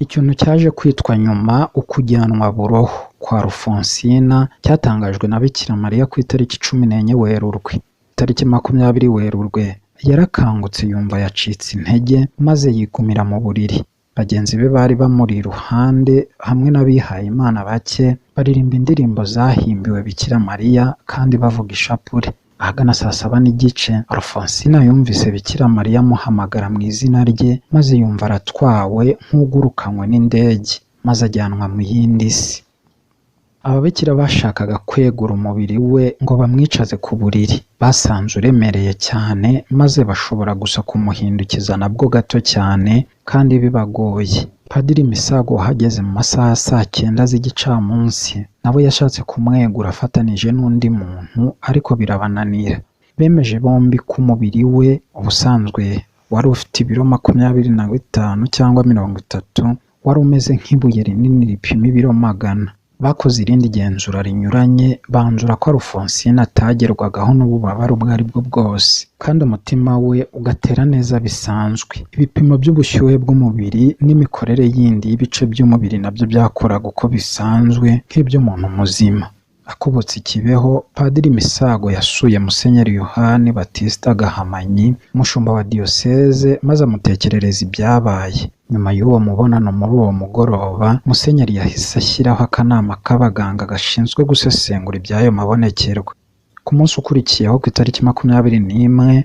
Ikintu cyaje kwitwa nyuma ukujyanwa buroho kwa Rufonsina cyatangajwe na Bikira Mariya ku itariki 14 Werurwe. Itariki 20 Werurwe yarakangutse yumva yacitse intege, maze yigumira mu buriri. Bagenzi be bari bamuri iruhande hamwe n'abihaye Imana bake baririmba indirimbo zahimbiwe Bikira Mariya kandi bavuga ishapule. Ahagana saa 7:15 Alfonsina yumvise Bikira Mariya amuhamagara mu izina rye, maze yumva aratwawe nk'ugurukanywe n'indege, maze ajyanwa mu yindi si. Ababikira bashakaga kwegura umubiri we ngo bamwicaze ku buriri, basanze uremereye cyane, maze bashobora gusa kumuhindukiza nabwo gato cyane kandi bibagoye. Padiri Misago uhageze mu masaha saa 9 z'igicamunsi nawe yashatse kumwegura afatanije n'undi muntu, ariko birabananira. Bemeje bombi ko umubiri we ubusanzwe wari ufite ibiro 25 cyangwa 30, wari umeze nk'ibuye rinini ripima ibiro 100. Bakoze irindi genzura rinyuranye, banzura ko Alfonsina atagerwagaho n'ububabare ubwo ari bwo bwose, kandi umutima we ugatera neza bisanzwe. Ibipimo by'ubushyuhe bw'umubiri n'imikorere yindi y'ibice by'umubiri nabyo byakoraga uko bisanzwe nk'iby'umuntu muzima. Akubutse i Kibeho, Padiri Misago yasuye Musenyeri Yohani Batista Gahamanyi, umushumba wa diyoseze, maze amutekerereza ibyabaye. Nyuma y'uwo mubonano muri uwo mugoroba, Musenyeri yahise ashyiraho akanama k'abaganga gashinzwe gusesengura iby'ayo mabonekerwa. Ku munsi ukurikiyeho ku itariki 21,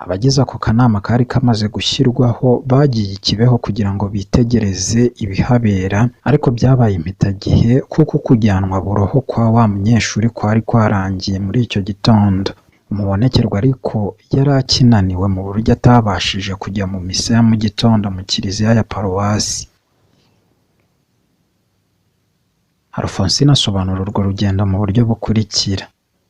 abagize ako kanama kari kamaze gushyirwaho bagiye i Kibeho kugira ngo bitegereze ibihabera, ariko byabaye impitagihe kuko kujyanwa buroho kwa wa munyeshuri kwari kwarangiye muri icyo gitondo. Umubonekerwa ariko yari akinaniwe mu buryo atabashije kujya mu misa ya mu gitondo mu kiliziya ya paruwasi. Alfonsina asobanura urwo rugendo mu buryo bukurikira.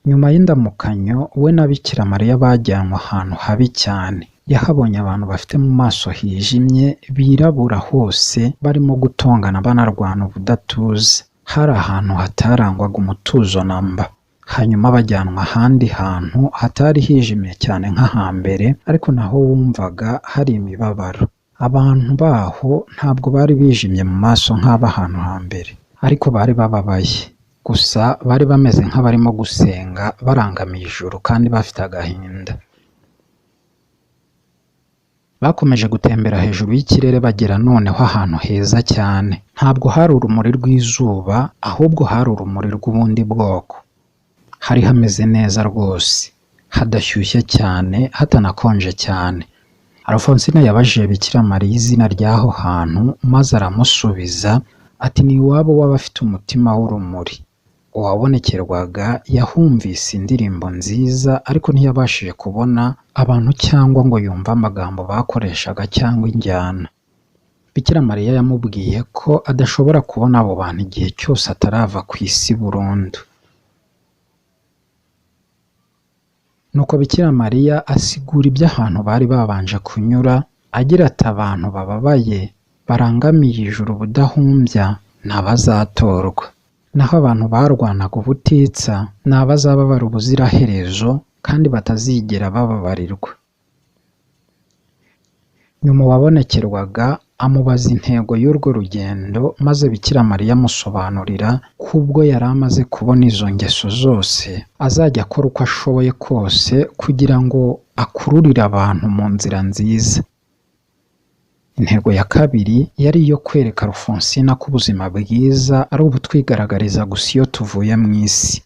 Nyuma y'indamukanyo, we na Bikira Mariya bajyanwe ahantu habi cyane. Yahabonye abantu bafite mu maso hijimye, birabura hose, barimo gutongana banarwana ubudatuza. Hari ahantu hatarangwaga umutuzo namba. Hanyuma bajyanwa ahandi hantu hatari hijimye cyane nk'ahambere, ariko naho wumvaga hari imibabaro. Abantu baho ntabwo bari bijimye mu maso nk'abahantu hambere, ariko bari bababaye. Gusa bari bameze nk'abarimo gusenga barangamiye ijuru kandi bafite agahinda. Bakomeje gutembera hejuru y'ikirere bagera noneho ahantu heza cyane. Ntabwo hari urumuri rw'izuba, ahubwo hari urumuri rw'ubundi bwoko. Hari hameze neza rwose, hadashyushye cyane, hatanakonje cyane. Alfonsina yabajije Bikira Mariya izina ry'aho hantu, maze aramusubiza ati ni iwabo w'abafite umutima w'urumuri. uwabonekerwaga yahumvise indirimbo nziza ariko ntiyabashije kubona abantu cyangwa ngo yumve amagambo bakoreshaga cyangwa injyana. Bikira Mariya yamubwiye ko adashobora kubona abo bantu igihe cyose atarava ku isi burundu. Nuko Bikira Mariya asigura iby'ahantu bari babanje kunyura agira ati abantu bababaye barangamiye ijuru budahumbya ni abazatorwa, naho abantu barwanaga ubutitsa ni abazababara ubuziraherezo kandi batazigera bababarirwa. Nyuma uwabonekerwaga amubaza intego y'urwo rugendo, maze Bikira Mariya amusobanurira ko ubwo yari amaze kubona izo ngeso zose azajya akora uko ashoboye kose kugira ngo akururire abantu mu nzira nziza. Intego ya kabiri yari iyo kwereka Alfonsina ko ubuzima bwiza ari ubutwigaragariza gusa iyo tuvuye mu isi.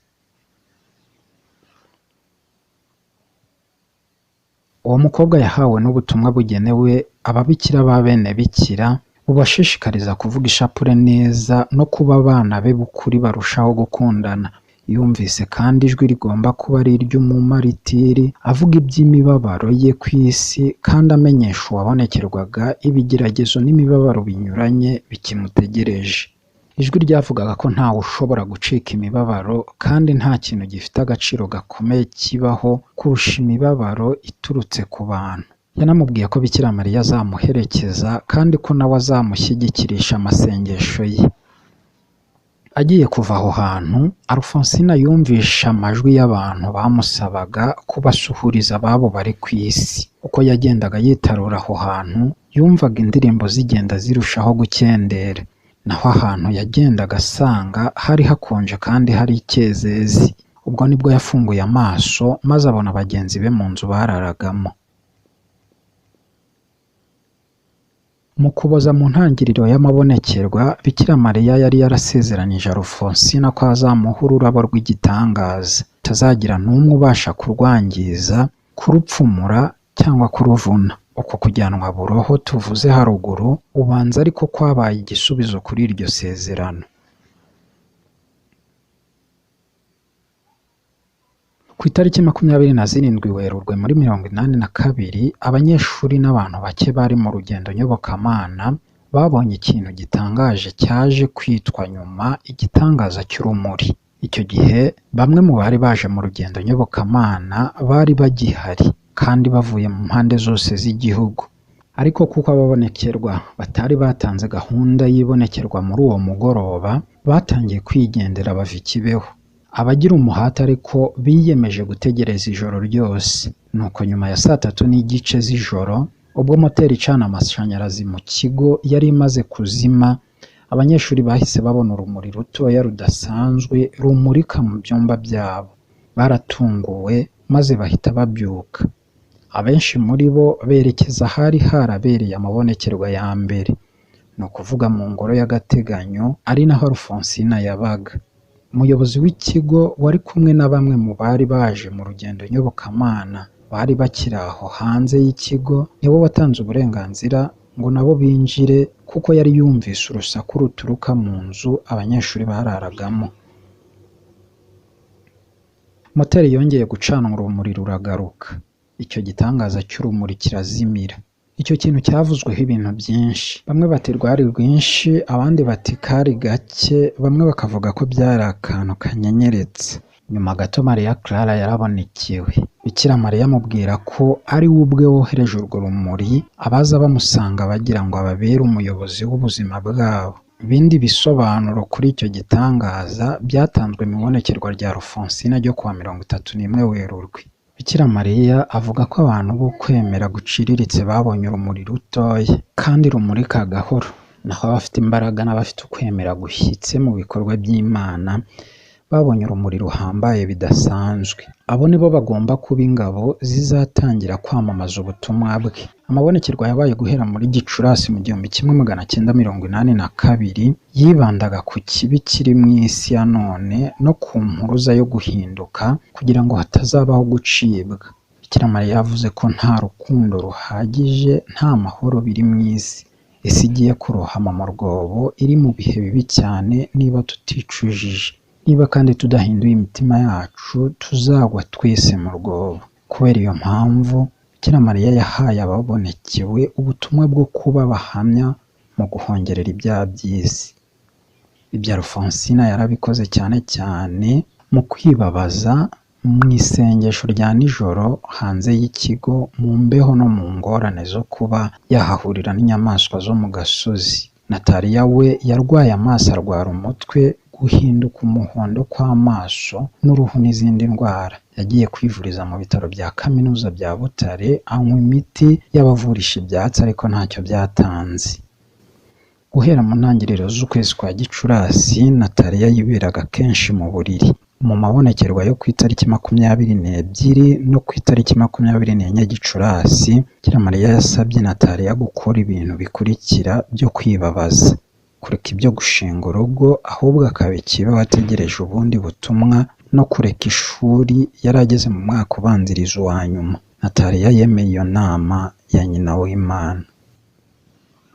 Uwo mukobwa yahawe n'ubutumwa bugenewe ababikira ba bene bikira bubashishikariza kuvuga ishapule neza no kuba abana be b'ukuri barushaho gukundana. Yumvise kandi ijwi rigomba kuba ari iry'umumaritiri avuga iby'imibabaro ye ku isi kandi amenyesha uwabonekerwaga ibigeragezo n'imibabaro binyuranye bikimutegereje. Ijwi ryavugaga ko ntawe ushobora gucika imibabaro kandi nta kintu gifite agaciro gakomeye kibaho kurusha imibabaro iturutse ku bantu. Yanamubwiye ko Bikira Mariya azamuherekeza kandi ko nawe azamushyigikirisha amasengesho ye. Agiye kuva aho hantu, Alfonsina yumvisha amajwi y'abantu bamusabaga kubasuhuriza ababo bari ku isi. Uko yagendaga yitarura aho hantu, yumvaga indirimbo zigenda zirushaho gukendera. Naho ahantu yagendaga asanga hari hakonje kandi hari icyezezi. Ubwo nibwo yafunguye amaso maze abona bagenzi be mu nzu bararagamo. Mu Kuboza mu ntangiriro y'amabonekerwa, Bikira Mariya yari yarasezeranije Alfonsina ko azamuha ururabo rw'igitangaza, atazagira n'umwe ubasha kurwangiza, kurupfumura cyangwa kuruvuna. Uko kujyanwa buroho tuvuze haruguru ubanza ariko kwabaye igisubizo kuri iryo sezerano. Ku itariki 27 Werurwe muri 1982, abanyeshuri n'abantu bake bari mu rugendo nyobokamana babonye ikintu gitangaje cyaje kwitwa nyuma igitangaza cy'urumuri. Icyo gihe bamwe mu bari baje mu rugendo nyobokamana bari bagihari kandi bavuye mu mpande zose z'igihugu. Ariko kuko ababonekerwa batari batanze gahunda y'ibonekerwa muri uwo mugoroba, batangiye kwigendera bava i Kibeho. Abagira umuhate ariko biyemeje gutegereza ijoro ryose. Nuko nyuma ya 3:30 z'ijoro, ubwo moteri icana amashanyarazi mu kigo yari imaze kuzima, abanyeshuri bahise babona urumuri rutoya rudasanzwe rumurika mu byumba byabo. Baratunguwe maze bahita babyuka. Abenshi muri bo berekeza ahari harabereye amabonekerwa ya mbere, ni ukuvuga mu ngoro y'agateganyo ari naho Alfonsina yabaga. Umuyobozi w'ikigo wari kumwe na bamwe mu bari baje mu rugendo nyobokamana bari bakiri aho hanze y'ikigo, niwe watanze uburenganzira ngo nabo binjire kuko yari yumvise urusaku ruturuka mu nzu abanyeshuri bararagamo. Moteri yongeye gucana urumuri ruragaruka. Icyo gitangaza cy'urumuri kirazimira. Icyo kintu cyavuzweho ibintu byinshi. Bamwe bati rwari rwinshi, abandi bati kari gake, bamwe bakavuga ko byari akantu kanyenyeretse. Nyuma gato Mariya Clara yarabonekewe. Bikira Mariya amubwira ko ari we ubwe wohereje urwo rumuri, abaza bamusanga bagira ngo ababere umuyobozi w'ubuzima bwabo. Ibindi bisobanuro kuri icyo gitangaza byatanzwe mu ibonekerwa rya Alfonsina ryo kuwa 31 Werurwe. Bikira Mariya avuga ko abantu bo kwemera guciriritse babonye urumuri rutoya kandi rumurika gahoro, naho abafite imbaraga n'abafite ukwemera gushyitse mu bikorwa by'Imana babonye urumuri ruhambaye bidasanzwe. Abo nibo bagomba kuba ingabo zizatangira kwamamaza ubutumwa bwe. Amabonekerwa yabaye guhera muri Gicurasi mu 1982 yibandaga ku kibi kiri mu isi ya none no ku mpuruza yo guhinduka kugira ngo hatazabaho gucibwa. Bikira Mariya yavuze ko nta rukundo ruhagije, nta mahoro biri mu isi. Isi igiye kurohama mu rwobo iri mu bihe bibi cyane niba tuticujije. niba kandi tudahinduye imitima yacu tuzagwa twese mu rwobo. Kubera iyo mpamvu Bikira Mariya yahaye ababonekewe ubutumwa bwo kuba abahamya mu guhongerera ibyaha by'isi. Ibyo Alfonsina yarabikoze cyane cyane mu kwibabaza mu isengesho rya nijoro hanze y'ikigo, mu mbeho no mu ngorane zo kuba yahahurira n'inyamaswa zo mu gasozi. Nataliya we yarwaye amaso, arwara umutwe, guhinduka umuhondo kw'amaso n'uruhu n'izindi ndwara. Yagiye kwivuriza mu bitaro bya kaminuza bya Butare, anywa imiti y'abavurisha ibyatsi ariko ntacyo byatanze. Guhera mu ntangiriro z'ukwezi kwa Gicurasi, Nataliya yiberaga kenshi mu buriri. Mu mabonekerwa yo ku itariki 22 no ku itariki 24 Gicurasi, Bikira Mariya yasabye Nataliya gukora ibintu bikurikira byo kwibabaza: kureka ibyo gushinga urugo, ahubwo akaba ikibeho ategereje ubundi butumwa, no kureka ishuri yari ageze mu mwaka ubanziriza uwa nyuma. Nataliya yemeye iyo nama ya nyina w'Imana.